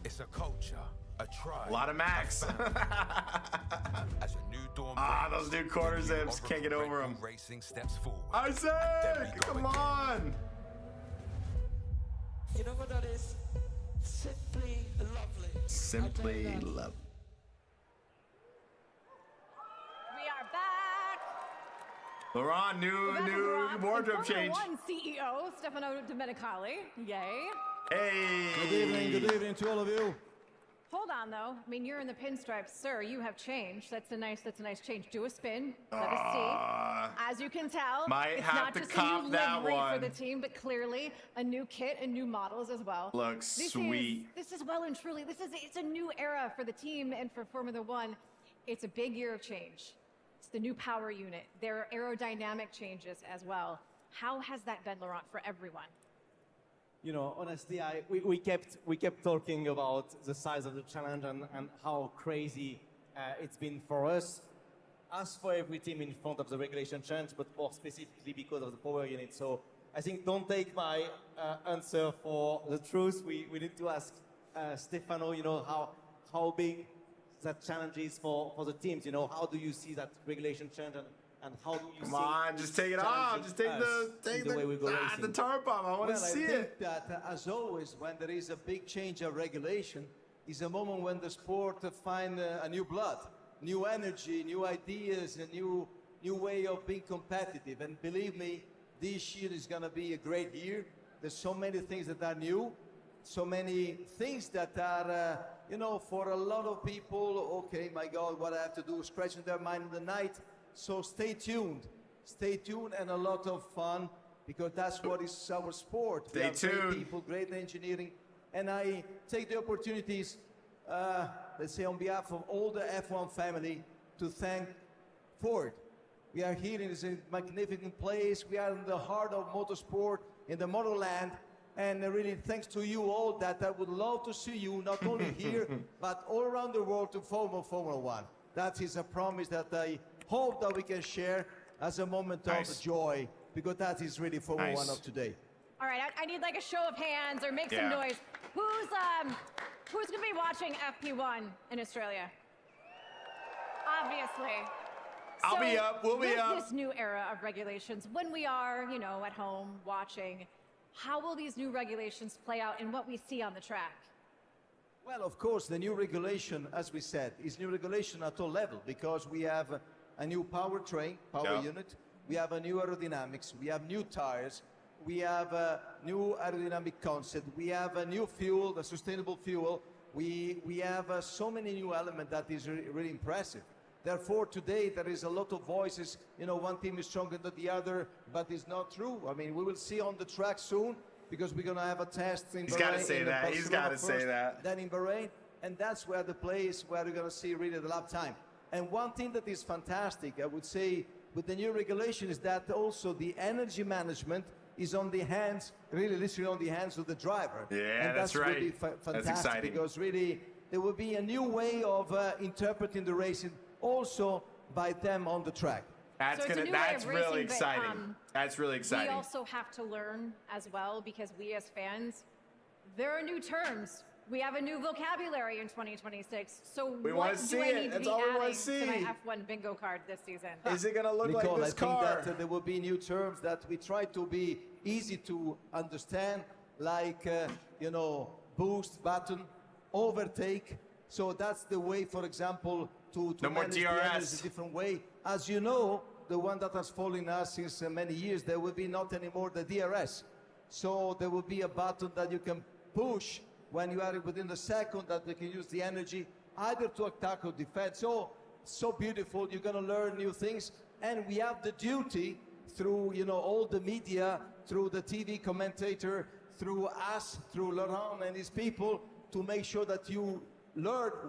It's a culture, a tribe. A lot of Max. As a new dawn. Those new quarter zips. Can't get over them. Racing steps forward. Isaac, come on. You know what that is? Simply lovely. Simply love. Laurent, new wardrobe change. Formula One CEO Stefano Domenicali. Yay. Hey. Good evening to all of you. Hold on though. I mean, you're in the pinstripes, sir. You have changed. That's a nice change. Do a spin. Let us see. As you can tell, Might it's have not to just a cop new that livery for one. the team, but clearly a new kit and new models as well. Looks sweet. This is well and truly. It's a new era for the team and for Formula One. It's a big year of change. It's the new power unit. There are aerodynamic changes as well. How has that been, Laurent, for everyone? You know, honestly, we kept talking about the size of the challenge and how crazy it's been for us, as for every team in front of the regulation change, but more specifically because of the power unit. So I think don't take my answer for the truth. We need to ask Stefano, you know, how big that challenge is for the teams. You know, how do you see that regulation change and how do you Come on, just take it off. Just take the way we go racing? the tarp off. I want to see I it. think that, as always, when there is a big change of regulation, is a moment when the sport find a new blood, new energy, new ideas, a new way of being competitive. And believe me, this year is going to be a great year. There's so many things that are new, so many things that are, you know, for a lot of people, okay, my God, what I have to do, scratching their mind in the night. So stay tuned and a lot of fun, because that's what is our sport. Stay tuned. Great people, great engineering, and I take the opportunities, let's say on behalf of all the F1 family, to thank Ford. We are here in this magnificent place. We are in the heart of motorsport, in the motherland, and really thanks to you all that I would love to see you not only here, but all around the world to follow Formula One. That is a promise that I hope that we can share as a moment of joy, because that is really Formula One of today. All right, I need like a show of hands or make some noise. Who's gonna be watching FP1 in Australia? Obviously. I'll be up. We'll be up. With this new era of regulations, when we are, you know, at home watching, how will these new regulations play out in what we see on the track? Well, of course, the new regulation, as we said, is new regulation at all levels, because we have a new powertrain, power unit, we have a new aerodynamics, we have new tires, we have a new aerodynamic concept, we have a new fuel, the sustainable fuel, we have so many new elements that is really impressive. Therefore, today there is a lot of voices, you know, one team is stronger than the other, but it's not true. I mean, we will see on the track soon, because we're going to have a test in Bahrain. He's got to say that. He's got to say that. Then in Bahrain, and that's where the place where we're going to see really the lap time. And one thing that is fantastic, I would say, with the new regulation is that also the energy management is on the hands, really literally on the hands of the driver. Yeah, and that's right. Really fantastic, that's exciting. Because really there will be a new way of interpreting the racing also by them on the track. That's really exciting. That's really exciting. We also have to learn as well, because we as fans, there are new terms. We have a new vocabulary in 2026. So we what do I need to That's be all we wanna adding see. to my F1 bingo card this season? Is it going to look Nicole, like this car? I think that there will be new terms that we try to be easy to understand, like, you know, boost button, overtake. So that's the way, for example, to no more manage the energy DRS. a different way. As you know, the one that has followed us since many years, there will be not anymore the DRS. So there will be a button that you can push when you are within the second, that they can use the energy either to attack or defend. So beautiful. You're going to learn new things. And we have the duty through, you know, all the media, through the TV commentator, through us, through Laurent and his people, to make sure that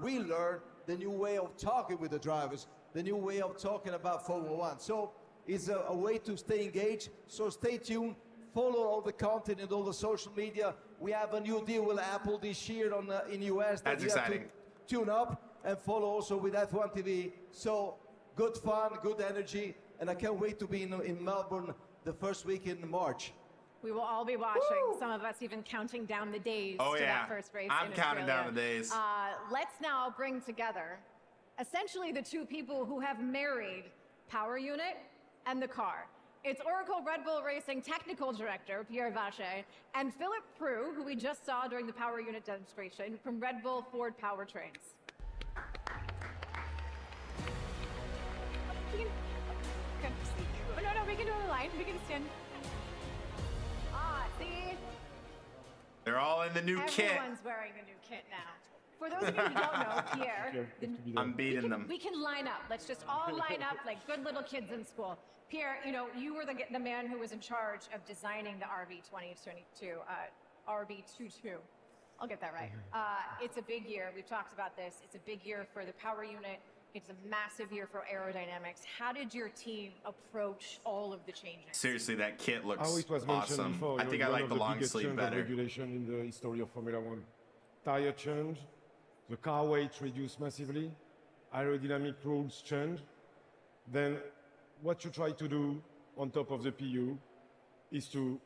we learn the new way of talking with the drivers, the new way of talking about Formula One. So it's a way to stay engaged. So stay tuned. Follow all the content and all the social media. We have a new deal with Apple this year in US. That's exciting. Have to tune up and follow also with F1 TV. So good fun, good energy, and I can't wait to be in Melbourne the first week in March. We will all be watching. Woo! Some of us even counting down the days to that first race. I'm counting down the days. Let's now bring together essentially the two people who have married power unit and the car. It's Oracle Red Bull Racing Technical Director, Pierre Vacher, and Philip Prue, who we just saw during the power unit demonstration from Red Bull Ford Powertrains. No, we can do a line. We can stand. Ah, see? They're all in the new kit. Everyone's wearing the new kit now. For those of you who don't know, Pierre, I'm beating them. we can line up. Let's just all line up like good little kids in school. Pierre, you know, you were the man who was in charge of designing the RV 2022, RB22. I'll get that right. It's a big year. We've talked about this. It's a big year for the power unit. It's a massive year for aerodynamics. How did your team approach all of the changes? Seriously, that kit looks How it was mentioned awesome. before, I think I like the long biggest sleeve change of better. regulation in the history of Formula One. Tire change, the car weight reduced massively, aerodynamic rules change. Then what you try to do on top of the PU is to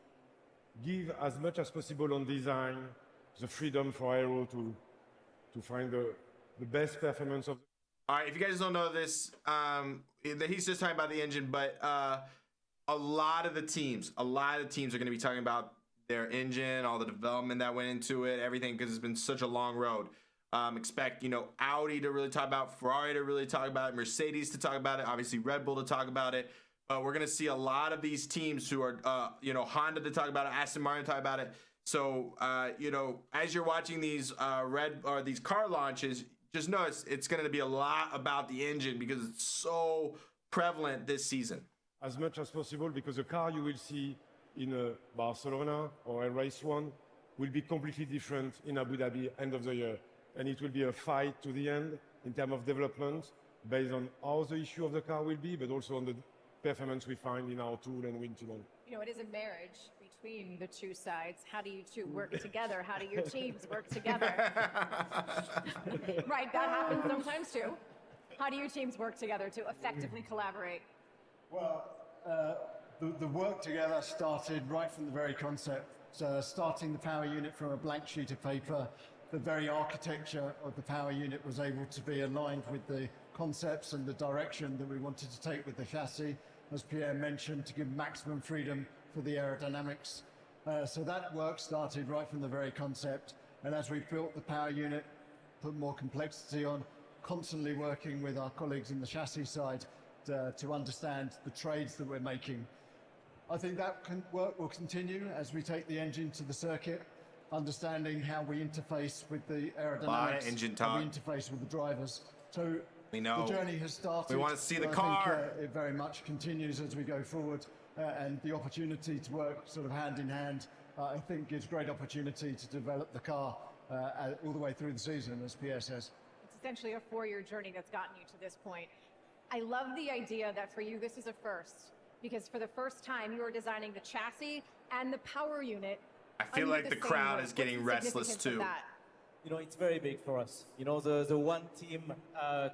give as much as possible on design the freedom for aero to find the best performance of. All right, if you guys don't know this, he's just talking about the engine, but a lot of the teams are going to be talking about their engine, all the development that went into it, everything, because it's been such a long road. Expect, you know, Audi to really talk about, Ferrari to really talk about it, Mercedes to talk about it, obviously Red Bull to talk about it. We're going to see a lot of these teams who are, you know, Honda to talk about it, Aston Martin to talk about it. So, you know, as you're watching these these car launches, just know it's going to be a lot about the engine because it's so prevalent this season. As much as possible, because the car you will see in Barcelona or a race one will be completely different in Abu Dhabi end of the year. And it will be a fight to the end in terms of development based on how the issue of the car will be, but also on the performance we find in our tool and wind tunnel. You know, it is a marriage between the two sides. How do you two work together? How do your teams work together? Right, that happens sometimes too. How do your teams work together to effectively collaborate? Well, the work together started right from the very concept. Starting the power unit from a blank sheet of paper, the very architecture of the power unit was able to be aligned with the concepts and the direction that we wanted to take with the chassis, as Pierre mentioned, to give maximum freedom for the aerodynamics. So that work started right from the very concept. And as we built the power unit, put more complexity on, constantly working with our colleagues in the chassis side to understand the trades that we're making. I think that work will continue as we take the engine to the circuit, understanding how we interface with the aerodynamics, A lot of engine talk. how we interface with the drivers. So we know the journey has started. We want to see the I car. think, it very much continues as we go forward, and the opportunity to work sort of hand in hand, I think gives great opportunity to develop the car all the way through the season, as Pierre says. It's essentially a 4-year journey that's gotten you to this point. I love the idea that for you, this is a first, because for the first time, you are designing the chassis and the power unit. I feel like the crowd is getting restless too. You know, it's very big for us. You know, the one team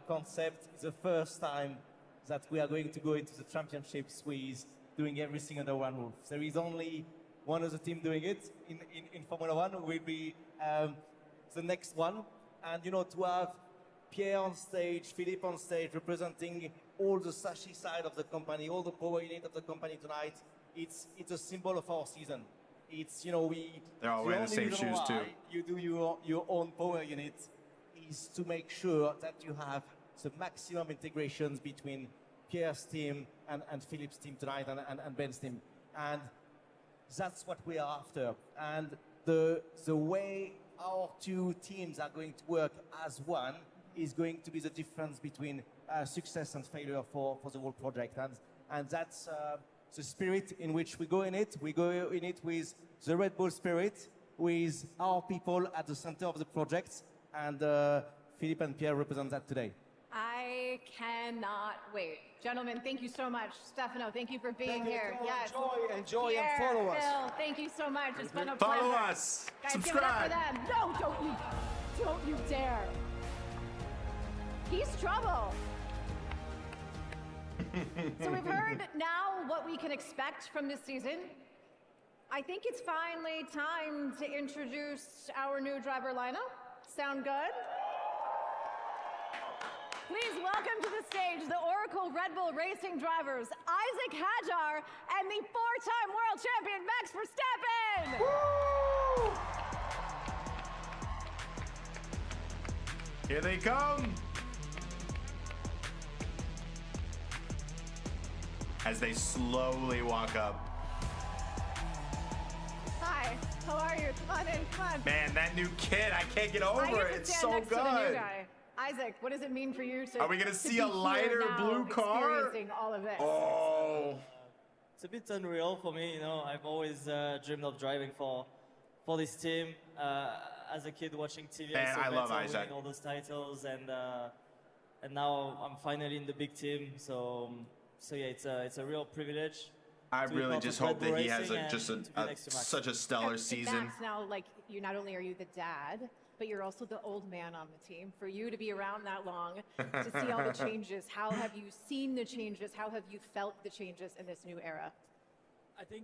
concept is the first time that we are going to go into the championships with doing everything under one roof. There is only one other team doing it in Formula One, who will be the next one. And, you know, to have Pierre on stage, Philippe on stage, representing all the chassis side of the company, all the power unit of the company tonight, it's a symbol of our season. It's, you know, they're all wearing the same shoes too. You do your own power unit is to make sure that you have the maximum integrations between Pierre's team and Philippe's team tonight and Ben's team. And that's what we are after. And the way our two teams are going to work as one is going to be the difference between success and failure for the whole project. And that's the spirit in which we go in it. We go in it with the Red Bull spirit, with our people at the center of the project. And Philippe and Pierre represent that today. I cannot wait. Gentlemen, thank you so much. Stefano, thank you for being here. Yes. Enjoy Pierre, and follow us. Phil, thank you so much. It's been a Follow pleasure. us. Guys, Subscribe. give it up for them. No, don't you dare. He's trouble. So we've heard now what we can expect from this season. I think it's finally time to introduce our new driver lineup. Sound good? Please welcome to the stage the Oracle Red Bull Racing drivers, Isaac Hajar and the 4-time world champion, Max Verstappen! Woo! Here they come. as they slowly walk up. Hi, how are you? Come on in, come on. Man, that new kit, I can't get over I get it. to It's stand so next to the new good. guy. Isaac, what does it mean for you to Are we gonna to see be a here lighter now blue car? experiencing all of this? Oh. It's a bit unreal for me, you know. I've always dreamed of driving for this team. As a kid watching TV, Man, I love Vettel Isaac. winning all those titles, and now I'm finally in the big team. So yeah, it's a real privilege. I to be really part just of hope Red Bull that he has Racing a, and just to be next to Max. such a stellar And season. Max, now, like, you not only are you the dad, but you're also the old man on the team. For you to be around that long, to see all the changes, how have you seen the changes? How have you felt the changes in this new era? I think,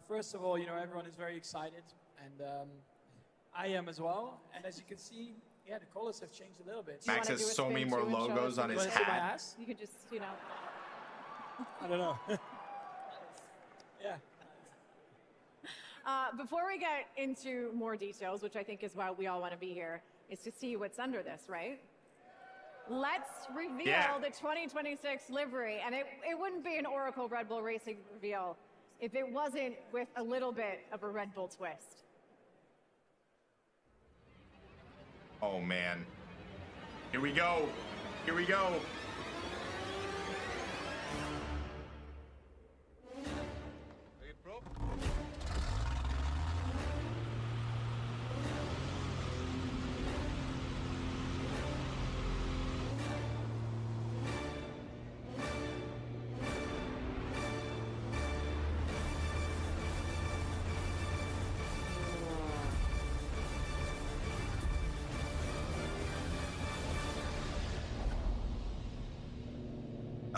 first of all, you know, everyone is very excited, and I am as well. And as you can see, yeah, the colors have changed a little bit. Do you Max wanna has do a so spin many too more and show us logos the on his You wanna see my hat. ass? You could just, you know. I don't know. Yeah. Before we get into more details, which I think is why we all want to be here, is to see what's under this, right? Let's reveal the 2026 livery. And it wouldn't be an Oracle Red Bull Racing reveal if it wasn't with a little bit of a Red Bull twist. Oh man. Here we go. Here we go.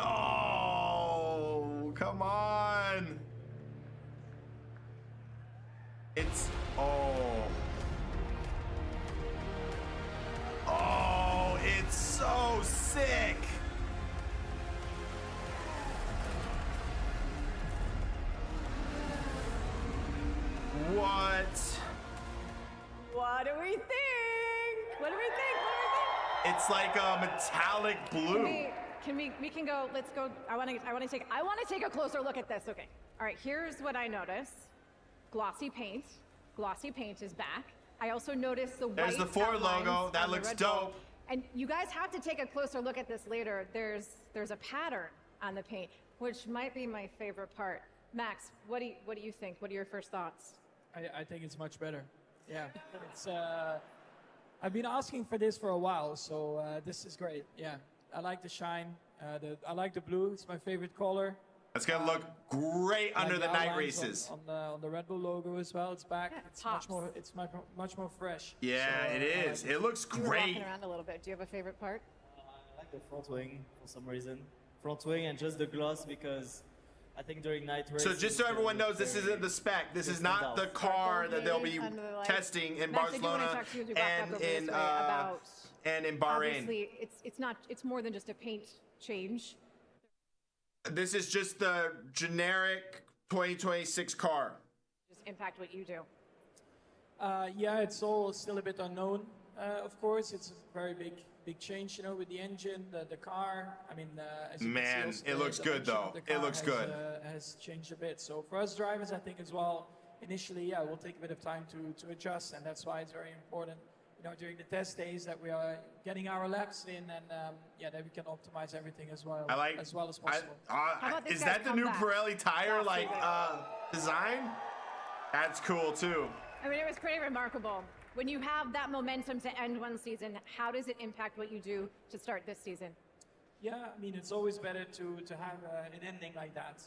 Oh, come on. It's, oh. Oh, it's so sick. What? What do we think? What do we think? It's like a metallic blue. We can go, let's go. I want to take a closer look at this. Okay. All right, here's what I notice. Glossy paint. Glossy paint is back. I also noticed the white There's the Ford outlines logo. That on the looks Red Bull. dope. And you guys have to take a closer look at this later. There's a pattern on the paint, which might be my favorite part. Max, what do you think? What are your first thoughts? I think it's much better. Yeah, it's. I've been asking for this for a while, so this is great. Yeah, I like the shine. I like the blue. It's my favorite color. It's gonna look great I like under the night outlines races. on the Red Bull logo as well. It's back. Yeah, it's much more fresh. Yeah, So, it I is. like It looks You were great. walking around a little bit. Do you have a favorite part? I like the front wing for some reason. Front wing and just the gloss because I think during night racing. So just so everyone knows, this isn't the spec. This is not the car that they'll be Under the lights. testing in Max, I do wanna Barcelona talk to you as we walk back and over this in way about and in Bahrain. Obviously, it's more than just a paint change. This is just the generic 2026 car. Just impact what you do. Yeah, it's all still a bit unknown. Of course, it's a very big change, you know, with the engine, the car. I mean, as you Man, can see, it also looks the good, function of though. the It car looks good. Has changed a bit. So for us drivers, I think as well, initially, yeah, we'll take a bit of time to adjust, and that's why it's very important, you know, during the test days that we are getting our laps in, and yeah, that we can optimize everything as well, as possible. Is that the new Pirelli tire design? That's cool too. I mean, it was pretty remarkable. When you have that momentum to end one season, how does it impact what you do to start this season? Yeah, I mean, it's always better to have an ending like that,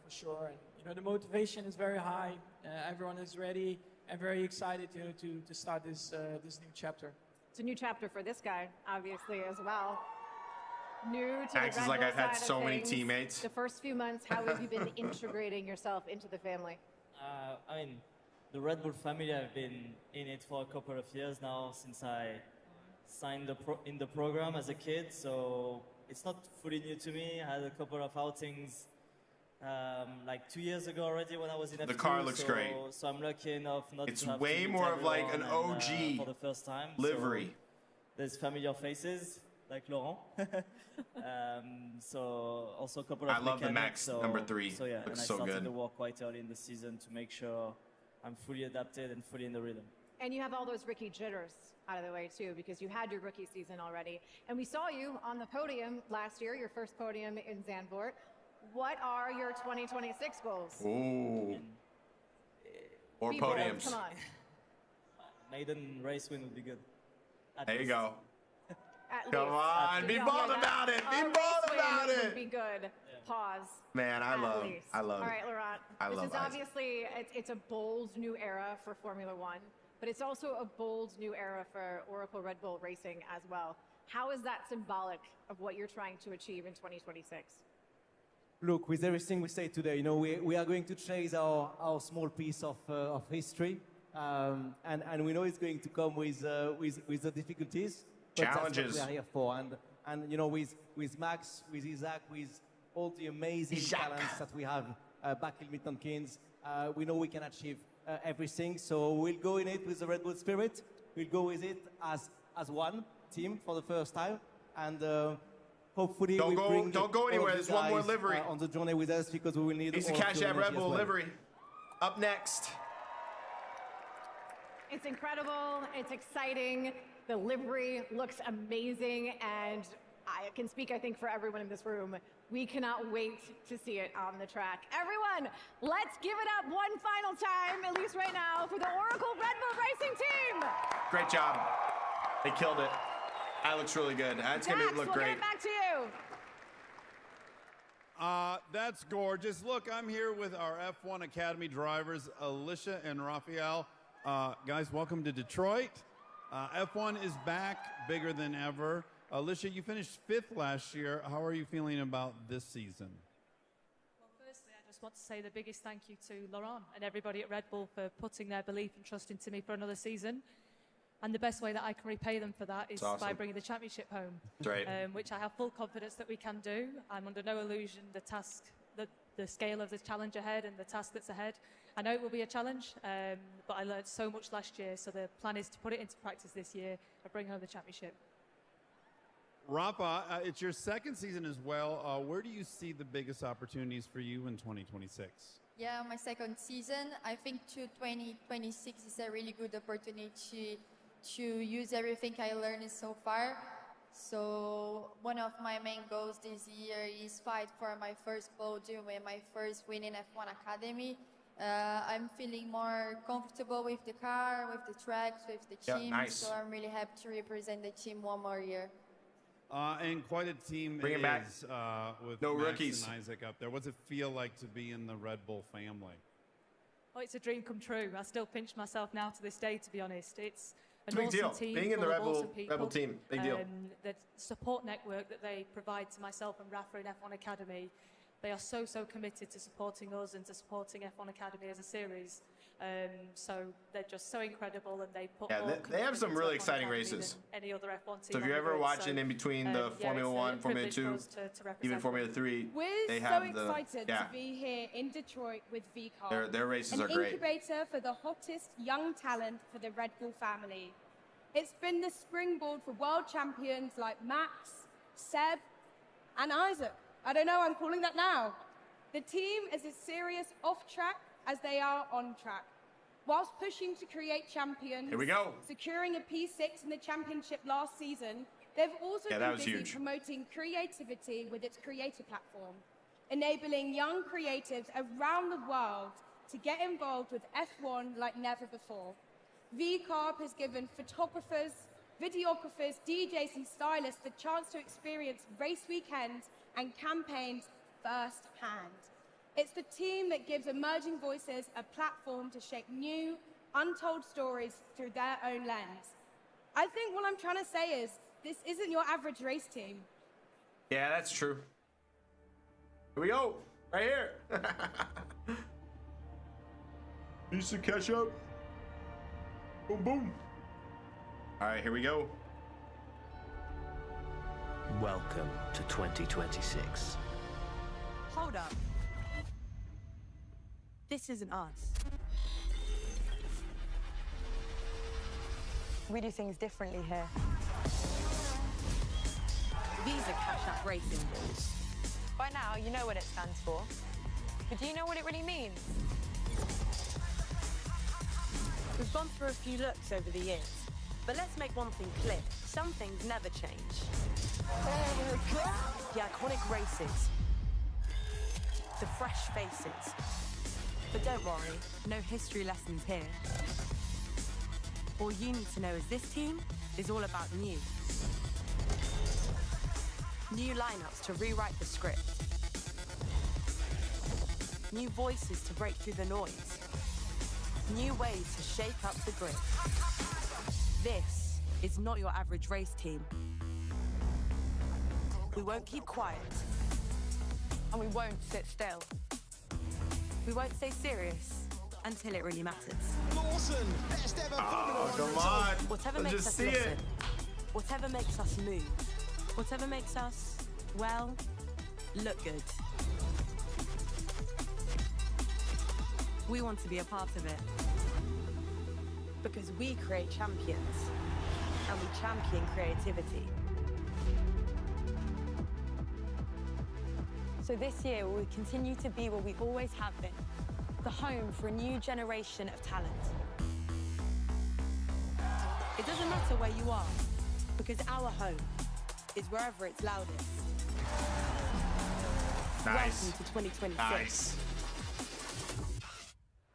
for sure. And, you know, the motivation is very high. Everyone is ready and very excited to start this new chapter. It's a new chapter for this guy, obviously, as well. New to Max the is Red like, Bull I've had side of so many things. teammates. The first few months, how have you been integrating yourself into the family? I mean, the Red Bull family, I've been in it for a couple of years now since I signed in the program as a kid. So it's not fully new to me. I had a couple of outings like 2 years ago already when I was in F2. The car looks great. So I'm lucky enough not It's to have way to meet more of like an everyone OG for the first time. livery. So there's familiar faces. like Laurent. So also a couple of I love the mechanics, Max number 3. So yeah, Looks and I so started good. the work quite early in the season to make sure I'm fully adapted and fully in the rhythm. And you have all those rookie jitters out of the way too, because you had your rookie season already. And we saw you on the podium last year, your first podium in Zandvoort. What are your 2026 goals? Ooh. Or Be bold, podiums. come on. Maiden race win would be good. At There you least. go. At Come least. on, be Yeah, bold that- about it. Be a bold race win about would it. be good. Pause. Man, I At love least. I love All it. right, Laurent. I This love is Isaac. obviously, it's a bold new era for Formula One, but it's also a bold new era for Oracle Red Bull Racing as well. How is that symbolic of what you're trying to achieve in 2026? Look, with everything we say today, we are going to chase our small piece of history, and we know it's going to come with the difficulties, but Challenges. That's what we are here for. And with Max, with Isaac, with all the amazing talents that we have back in Milton Keynes, we know we can achieve everything. So we'll go in it with the Red Bull spirit. We'll go with it as one team for the first time, and hopefully Don't we'll go- bring don't go all of anywhere. you There's one more guys, livery. on the journey with us, because we will need Needs to all of catch your that Red energy as Bull well. livery. Up next. It's incredible. It's exciting. The livery looks amazing, and I can speak, I think, for everyone in this room. We cannot wait to see it on the track. Everyone, let's give it up one final time, at least right now, for the Oracle Red Bull Racing team. Great job. They killed it. That looks really good. That's going Dax, to look we'll great. give it back to you. That's gorgeous. Look, I'm here with our F1 Academy drivers, Alicia and Raphael. Guys, welcome to Detroit. F1 is back, bigger than ever. Alicia, you finished 5th last year. How are you feeling about this season? Well, firstly, I just want to say the biggest thank you to Laurent and everybody at Red Bull for putting their belief and trust into me for another season. And the best way that I can repay them for that is That's awesome. by bringing the championship home, That's right. which I have full confidence that we can do. I'm under no illusion the scale of the challenge ahead and the task that's ahead. I know it will be a challenge, but I learned so much last year, so the plan is to put it into practice this year and bring home the championship. Rafa, it's your second season as well. Where do you see the biggest opportunities for you in 2026? Yeah, my second season. I think 2026 is a really good opportunity to use everything I learned so far. So one of my main goals this year is fight for my first podium and my first win in F1 Academy. I'm feeling more comfortable with the car, with the tracks, with the Yeah, team. nice. So I'm really happy to represent the team one more year. And quite a team Bring it back. with No Max rookies. and Isaac up there. What's it feel like to be in the Red Bull family? Oh, it's a dream come true. I still pinch myself now to this day, to be honest. It's an Big awesome deal. team. Being in the full of Red Bull- awesome people. Red Bull team, big deal. The support network that they provide to myself and Rafa in F1 Academy, they are so committed to supporting us and to supporting F1 Academy as a series. So they're just so incredible, and they put Yeah, more they have commitment some into really F1 exciting Academy races. than any other F1 team. So if on you're the ever grid. watching in between the yeah, Formula it's a 1, Formula privilege for 2, us to represent even them. Formula 3, We're they so have the excited yeah. to be here in Detroit with VCAR. Their races an are great. incubator for the hottest young talent for the Red Bull family. It's been the springboard for world champions like Max, Seb, and Isaac. I don't know, I'm calling that now. The team is as serious off track as they are on track. Whilst pushing to create champions, Here we go. securing a P6 in the championship last season, they've also Yeah, that been was busy huge. promoting creativity with its creator platform, enabling young creatives around the world to get involved with F1 like never before. VCARP has given photographers, videographers, DJs and stylists the chance to experience race weekends and campaigns firsthand. It's the team that gives emerging voices a platform to shape new, untold stories through their own lens. I think what I'm trying to say is, this isn't your average race team. Yeah, that's true. Here we go. Right here. Piece of ketchup. Boom, boom. All right, here we go. Welcome to 2026. Hold up. This isn't us. We do things differently here. racing balls. By now, you know what it stands for. But do you know what it really means? We've gone through a few looks over the years, but let's make one thing clear. Some things never change. The iconic races, the fresh faces. But don't worry, no history lessons here. All you need to know is this team is all about new. New lineups to rewrite the script. New voices to break through the noise. New ways to shake up the grid. This is not your average race team. We won't keep quiet. And we won't sit still. We won't stay serious until it really matters. Lawson, best ever Oh, come on. Whatever Let's makes just us see listen, it. whatever makes us move, whatever makes us, well, look good. We want to be a part of it. Because we create champions, and we champion creativity. So this year, we will continue to be what we always have been, the home for a new generation of talent. It doesn't matter where you are, because our home is wherever it's loudest. Nice. Welcome to 2026. Nice.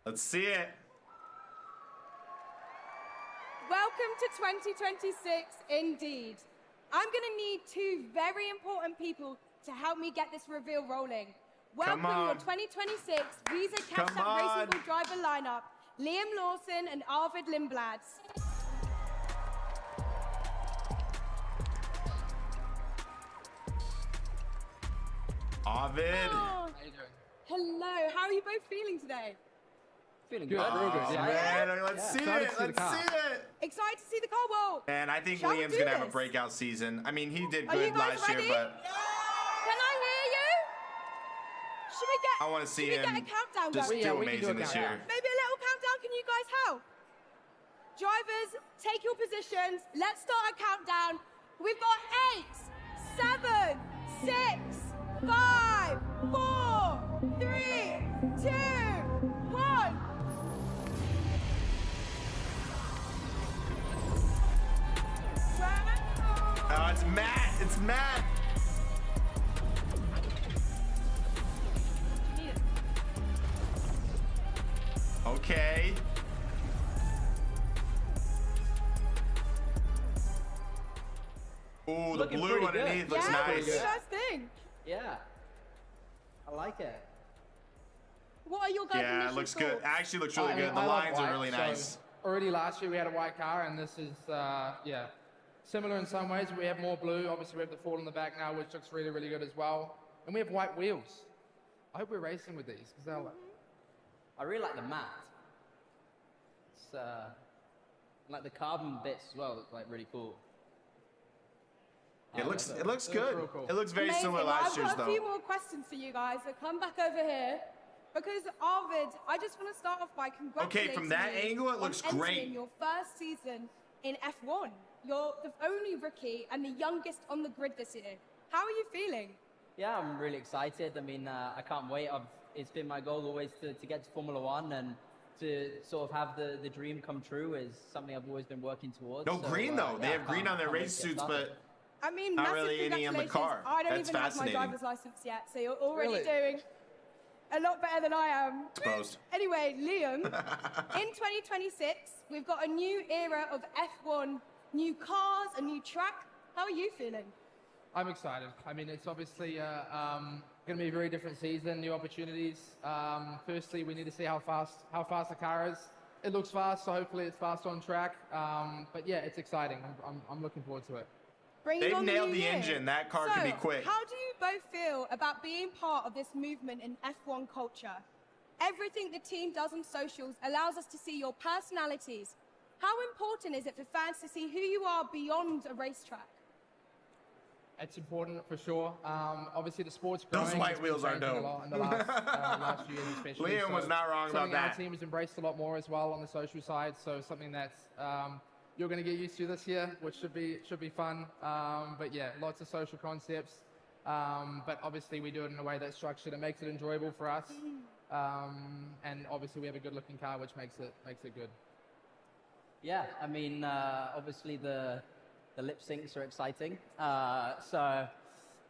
Let's see it. Welcome to 2026, indeed. I'm going to need two very important people to help me get this reveal rolling. Welcome your 2026 Visa Cash App Racing Ball driver lineup, Liam Lawson and Arvid Lindblads. Arvid. Oh, hello, how are you both feeling today? Feeling good. Real good. Man, let's see it. Let's see it. Excited to see the car wall. And I think Shall we Liam's do gonna have a this? breakout season. I mean, he did Are you good guys last year, ready? but Can I hear you? Should we get? I want to see should him we get a countdown just going? do amazing this year. Maybe a little countdown. Can you guys help? Drivers, take your positions. Let's start a countdown. We've got 8, 7, 6, 5, 4, 3, 2, 1. Oh, it's Matt. It's Matt. Okay. Ooh, the Looking blue pretty underneath good. looks Yeah, nice. what do you guys think? Yeah. I like it. What are your guys' Yeah, it initial looks good. thoughts? Actually looks really I mean, good. The I love lines are white, really so nice. Already last year we had a white car, and this is, yeah, similar in some ways. We have more blue. Obviously, we have the fall in the back now, which looks really, really good as well. And we have white wheels. I hope we're racing with these, because they're like... I really like the matte. It's like the carbon bits as well look like really cool. It looks good. real cool. It looks very Amazing. similar to Well, last year's I've got a few though. more questions for you guys, so come back over here. Because Arvid, I just want to start off by congratulating from that you angle, it on looks entering great. your first season in F1. You're the only rookie and the youngest on the grid this year. How are you feeling? Yeah, I'm really excited. I mean, I can't wait. It's been my goal always to get to Formula One, and to sort of have the dream come true is something I've always been working towards. No So, green though. They yeah, have green can't- on their can't wait race to get suits, started. but I mean, not massive really any on the congratulations. car. I don't That's even have my fascinating. driver's license yet, so you're already Really? doing a lot better than I am. Exposed. Anyway, Liam, in 2026, we've got a new era of F1, new cars, a new track. How are you feeling? I'm excited. I mean, it's obviously going to be a very different season, new opportunities. Firstly, we need to see how fast the car is. It looks fast, so hopefully it's fast on track. But yeah, it's exciting. I'm looking forward to it. Bringing They've on nailed new the year. engine. That car so, can be quick. How do you both feel about being part of this movement in F1 culture? Everything the team does on socials allows us to see your personalities. How important is it for fans to see who you are beyond a racetrack? It's important for sure. Obviously, the sport's growing. Those white It's been wheels are changing a dope. lot in the last few years, especially. Liam was not wrong about something our that. team has embraced a lot more as well on the social side. So something that's you're going to get used to this year, which should be fun. But yeah, lots of social concepts. But obviously we do it in a way that's structured and makes it enjoyable for us. And obviously we have a good-looking car, which makes it good. Yeah, I mean, obviously the lip syncs are exciting. So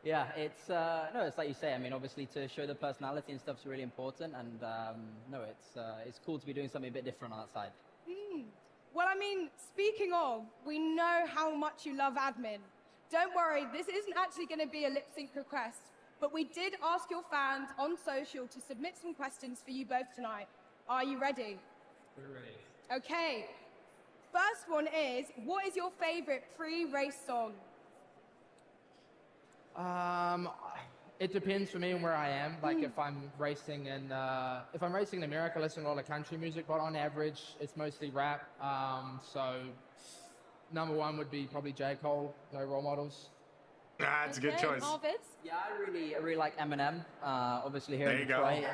yeah, it's no, it's like you say. I mean, obviously to show the personality and stuff is really important. And no, it's cool to be doing something a bit different on that side. Well, I mean, speaking of, we know how much you love admin. Don't worry, this isn't actually going to be a lip sync request, but we did ask your fans on social to submit some questions for you both tonight. Are you ready? We're ready. Okay. First one is, what is your favorite pre-race song? It depends for me and where I am. Like if I'm racing in America, I listen to a lot of country music, but on average, it's mostly rap. So number one would be probably J. Cole, No Role Models. That's a good choice. Arvids? Yeah, I really like Eminem. Obviously here There in you go. Detroit,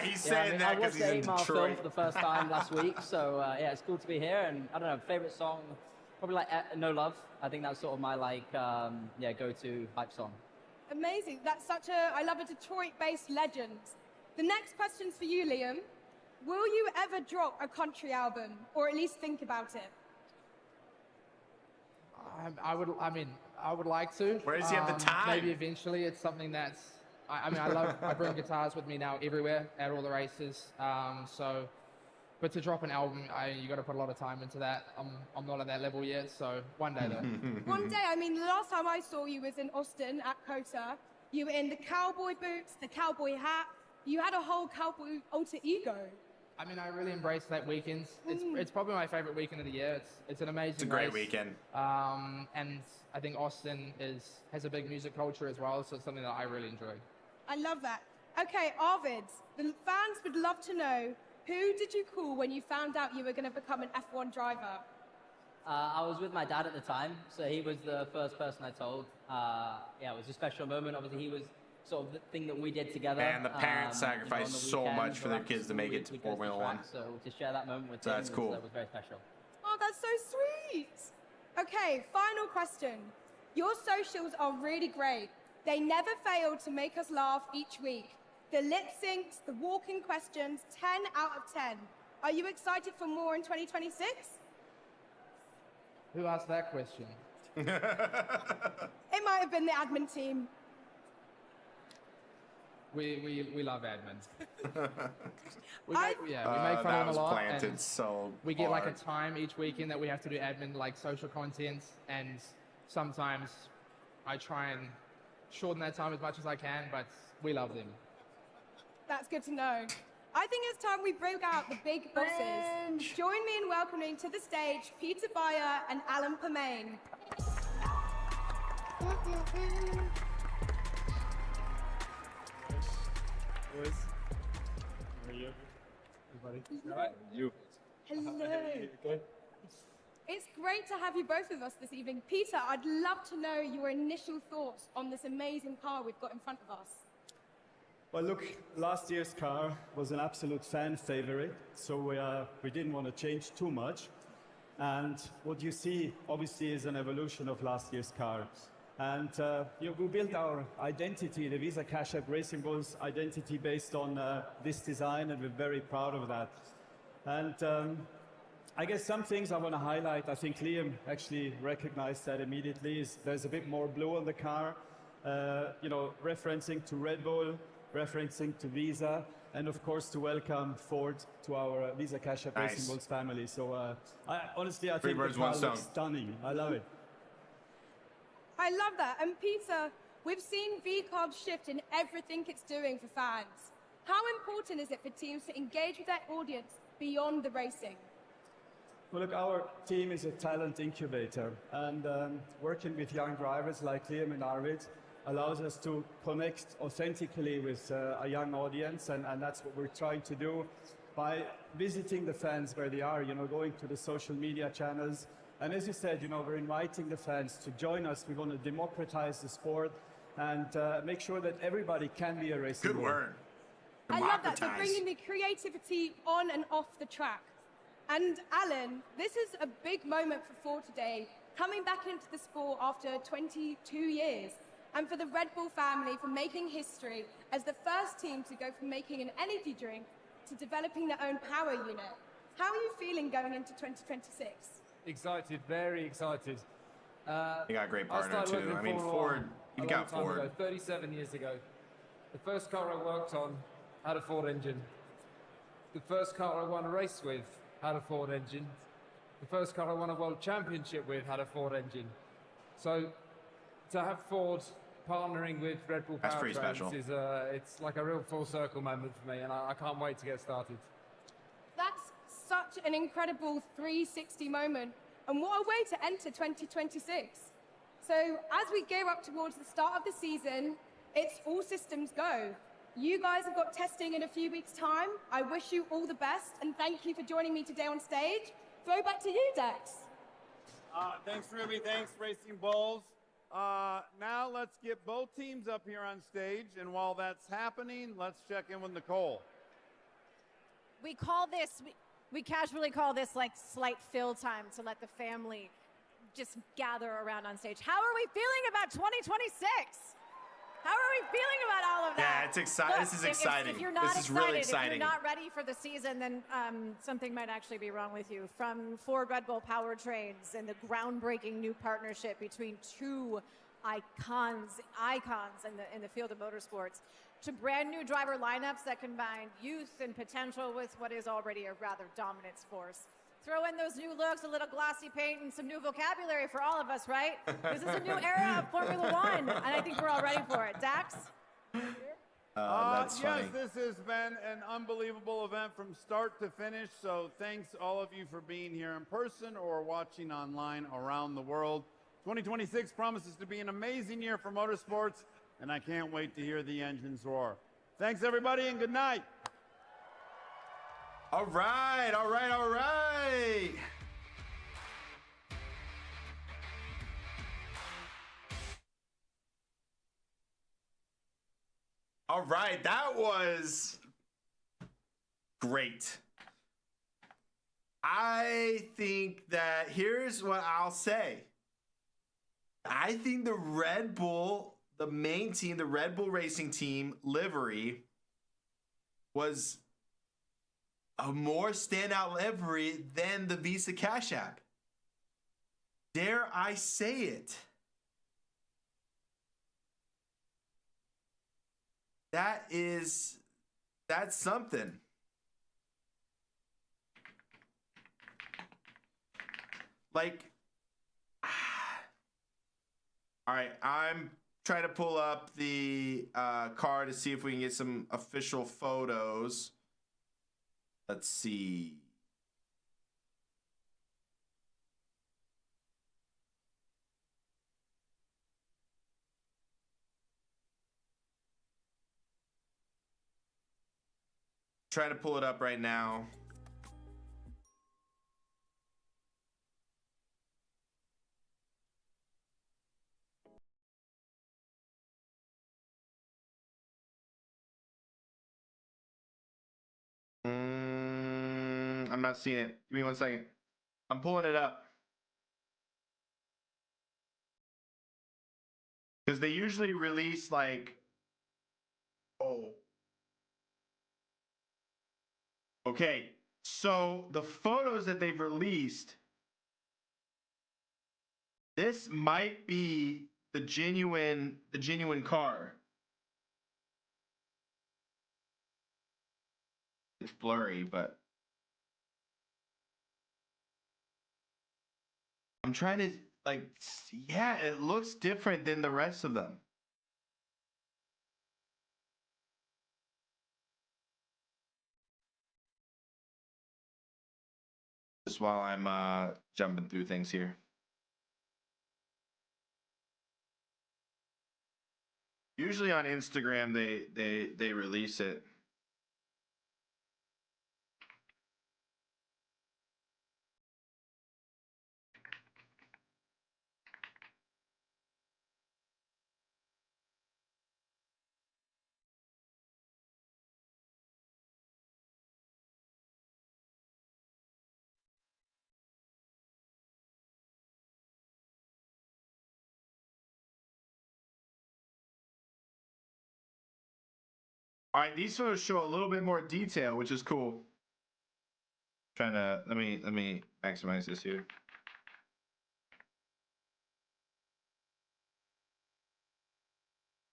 He's saying that because he's in I watched the 8 Mile film Detroit. for the first time last week, so yeah, it's cool to be here. And I don't know, favorite song, probably like No Love. I think that's sort of my go-to hype song. Amazing. That's I love a Detroit-based legend. The next question's for you, Liam. Will you ever drop a country album, or at least think about it? I would like to. Where does he have the time? Maybe eventually. It's something that's. I bring guitars with me now everywhere at all the races. But to drop an album, you got to put a lot of time into that. I'm not at that level yet, so one day though. One day. I mean, the last time I saw you was in Austin at COTA. You were in the cowboy boots, the cowboy hat. You had a whole cowboy alter ego. I mean, I really embrace that weekend. It's probably my favorite weekend of the year. It's an amazing. It's a great race. weekend. And I think Austin has a big music culture as well, so it's something that I really enjoy. I love that. Okay, Arvids, the fans would love to know, who did you call when you found out you were going to become an F1 driver? I was with my dad at the time, so he was the first person I told. Yeah, it was a special moment. Obviously, he was sort of the thing that we did together. And the parents on sacrificed the so weekend, much for their after kids to make it to we go Formula the track, One. So to share that moment with So him that's cool. was very special. Oh, that's so sweet. Okay, final question. Your socials are really great. They never fail to make us laugh each week. The lip syncs, the walking questions, 10 out of 10. Are you excited for more in 2026? Who asked that question? It might have been the admin team. We love admin. we I- make fun of that them a was lot. planted And so we get like a hard. time each weekend that we have to do admin, like social content, and sometimes I try and shorten that time as much as I can, but we love them. That's good to know. I think it's time we broke out the big bosses. Join me in welcoming to the stage Peter Bayer and Alan Permain. Boys, how are you? Everybody? Hello. All right? You. Hello. Okay. It's great to have you both with us this evening. Peter, I'd love to know your initial thoughts on this amazing car we've got in front of us. Well, look, last year's car was an absolute fan favorite, so we didn't want to change too much. And what you see, obviously, is an evolution of last year's car. And we built our identity, the Visa Cash App Racing Bulls identity, based on this design, and we're very proud of that. And I guess some things I want to highlight, I think Liam actually recognized that immediately, is there's a bit more blue on the car, referencing to Red Bull, referencing to Visa, and of course to welcome Ford to our Visa Cash App Nice. Racing Bulls family. So honestly, I Three think the birds, one car looks stone. stunning. I love it. I love that. And Peter, we've seen V-Carb shift in everything it's doing for fans. How important is it for teams to engage with their audience beyond the racing? Well, look, our team is a talent incubator, and working with young drivers like Liam and Arvid allows us to connect authentically with a young audience, and that's what we're trying to do by visiting the fans where they are, going to the social media channels. And as you said, we're inviting the fans to join us. We want to democratize the sport and make sure that everybody can be a racing Good bull. word. I love that. They're Democratize. bringing the creativity on and off the track. And Alan, this is a big moment for Ford today. coming back into the sport after 22 years, and for the Red Bull family for making history as the first team to go from making an energy drink to developing their own power unit. How are you feeling going into 2026? Excited, very excited. You got a great partner started working too. I mean, Formula Ford. One You've a long got time Ford. ago, 37 years ago. The first car I worked on had a Ford engine. The first car I won a race with had a Ford engine. The first car I won a world championship with had a Ford engine. So to have Ford partnering with Red Bull That's pretty Powertrains special. is it's like a real full circle moment for me, and I can't wait to get started. That's such an incredible 360 moment, and what a way to enter 2026. So as we gear up towards the start of the season, it's all systems go. You guys have got testing in a few weeks' time. I wish you all the best, and thank you for joining me today on stage. Throw back to you, Dex. Thanks, Ruby. Thanks, Racing Bulls. Now let's get both teams up here on stage, and while that's happening, let's check in with Nicole. We call this, we casually call this like slight fill time to let the family just gather around on stage. How are we feeling about 2026? How are we feeling about all of that? Yeah, it's exciting. This is exciting. If you're not This is excited, really if you're exciting. not ready for the season, then something might actually be wrong with you. From Ford Red Bull Powertrains and the groundbreaking new partnership between two icons in the field of motorsports, to brand new driver lineups that combine youth and potential with what is already a rather dominant force. Throw in those new looks, a little glossy paint, and some new vocabulary for all of us, right? This is a new era of Formula One, and I think we're all ready for it. Dax? That's funny. Yes, this has been an unbelievable event from start to finish, so thanks all of you for being here in person or watching online around the world. 2026 promises to be an amazing year for motorsports, and I can't wait to hear the engines roar. Thanks, everybody, and good night. All right, all right, all right. All right, that was great. I think that here's what I'll say. I think the Red Bull, the main team, the Red Bull Racing Team livery was a more standout livery than the Visa Cash App. Dare I say it? That's something. Like, all right, I'm trying to pull up the car to see if we can get some official photos. Let's see. Trying to pull it up right now. I'm not seeing it. Give me 1 second. I'm pulling it up. Because they usually release like, oh. Okay, so the photos that they've released, this might be the genuine car. It's blurry, but I'm trying to like, yeah, it looks different than the rest of them. Just while I'm jumping through things here. Usually on Instagram they release it. All right, these photos show a little bit more detail, which is cool. Trying to let me maximize this here.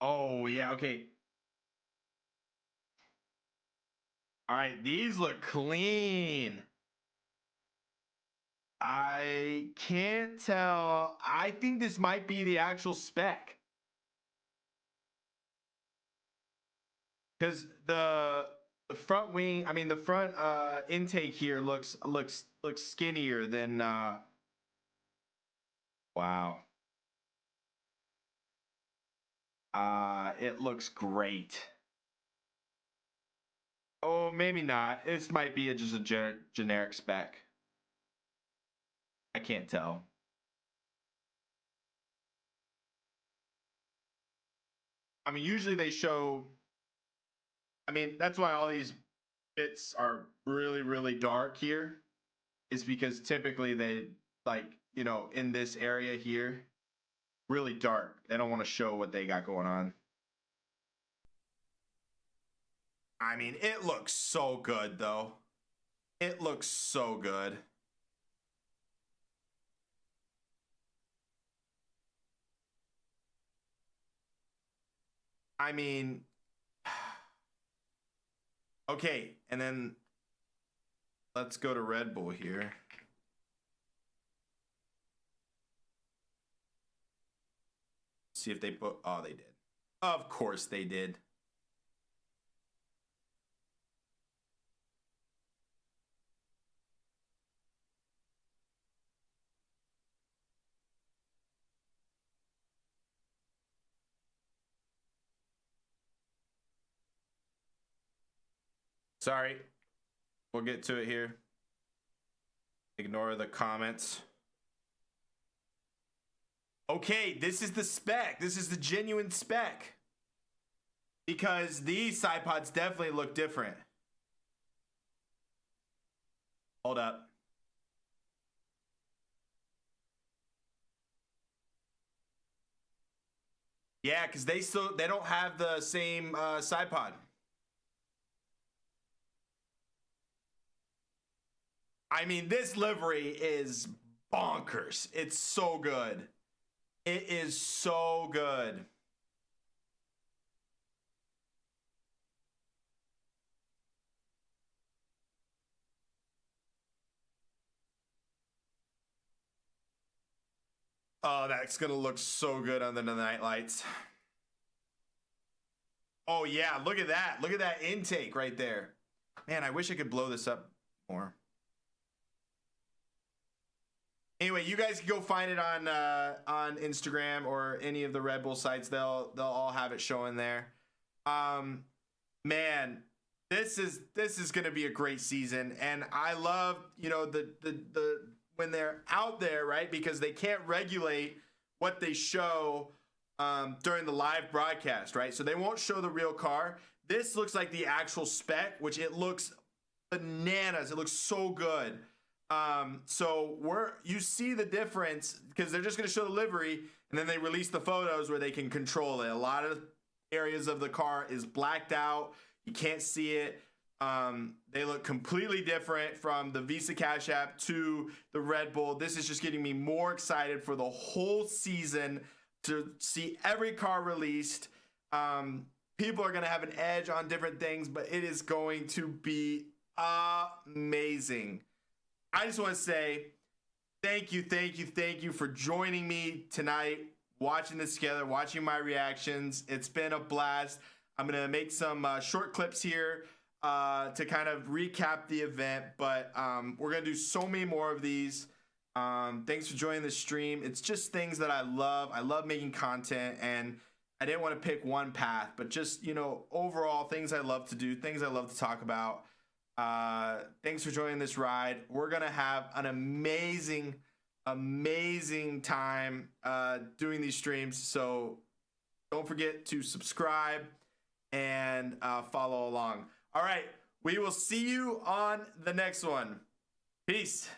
Oh yeah, okay. All right, these look clean. I can't tell. I think this might be the actual spec. Because the front wing, I mean the front intake here looks skinnier than wow. It looks great. Oh, maybe not. This might be just a generic spec. I can't tell. I mean, usually they show. I mean, that's why all these bits are really, really dark here. Is because typically they, like, you know, in this area here, really dark. They don't want to show what they got going on. I mean, it looks so good, though. It looks so good. I mean, okay, and then let's go to Red Bull here. See if they put, oh, they did. Of course they did. Sorry. We'll get to it here. Ignore the comments. Okay, this is the spec. This is the genuine spec. Because these side pods definitely look different. Hold up. Yeah, because they don't have the same side pod. I mean, this livery is bonkers. It's so good. It is so good. Oh, that's gonna look so good under the night lights. Oh yeah, look at that. Look at that intake right there. Man, I wish I could blow this up more. Anyway, you guys can go find it on Instagram or any of the Red Bull sites. They'll all have it showing there. Man, this is gonna be a great season, and I love, you know, the when they're out there, right? Because they can't regulate what they show during the live broadcast, right? So they won't show the real car. This looks like the actual spec, which it looks bananas. It looks so good. So you see the difference because they're just going to show the livery and then they release the photos where they can control it. A lot of areas of the car is blacked out. You can't see it. They look completely different from the Visa Cash App to the Red Bull. This is just getting me more excited for the whole season to see every car released. People are going to have an edge on different things, but it is going to be amazing. I just want to say thank you for joining me tonight, watching this together, watching my reactions. It's been a blast. I'm going to make some short clips here to kind of recap the event, but we're going to do so many more of these. Thanks for joining the stream. It's just things that I love. I love making content, and I didn't want to pick one path, but just, you know, overall things I love to do, things I love to talk about. Thanks for joining this ride. We're going to have an amazing time doing these streams. So don't forget to subscribe and follow along. All right, we will see you on the next one. Peace.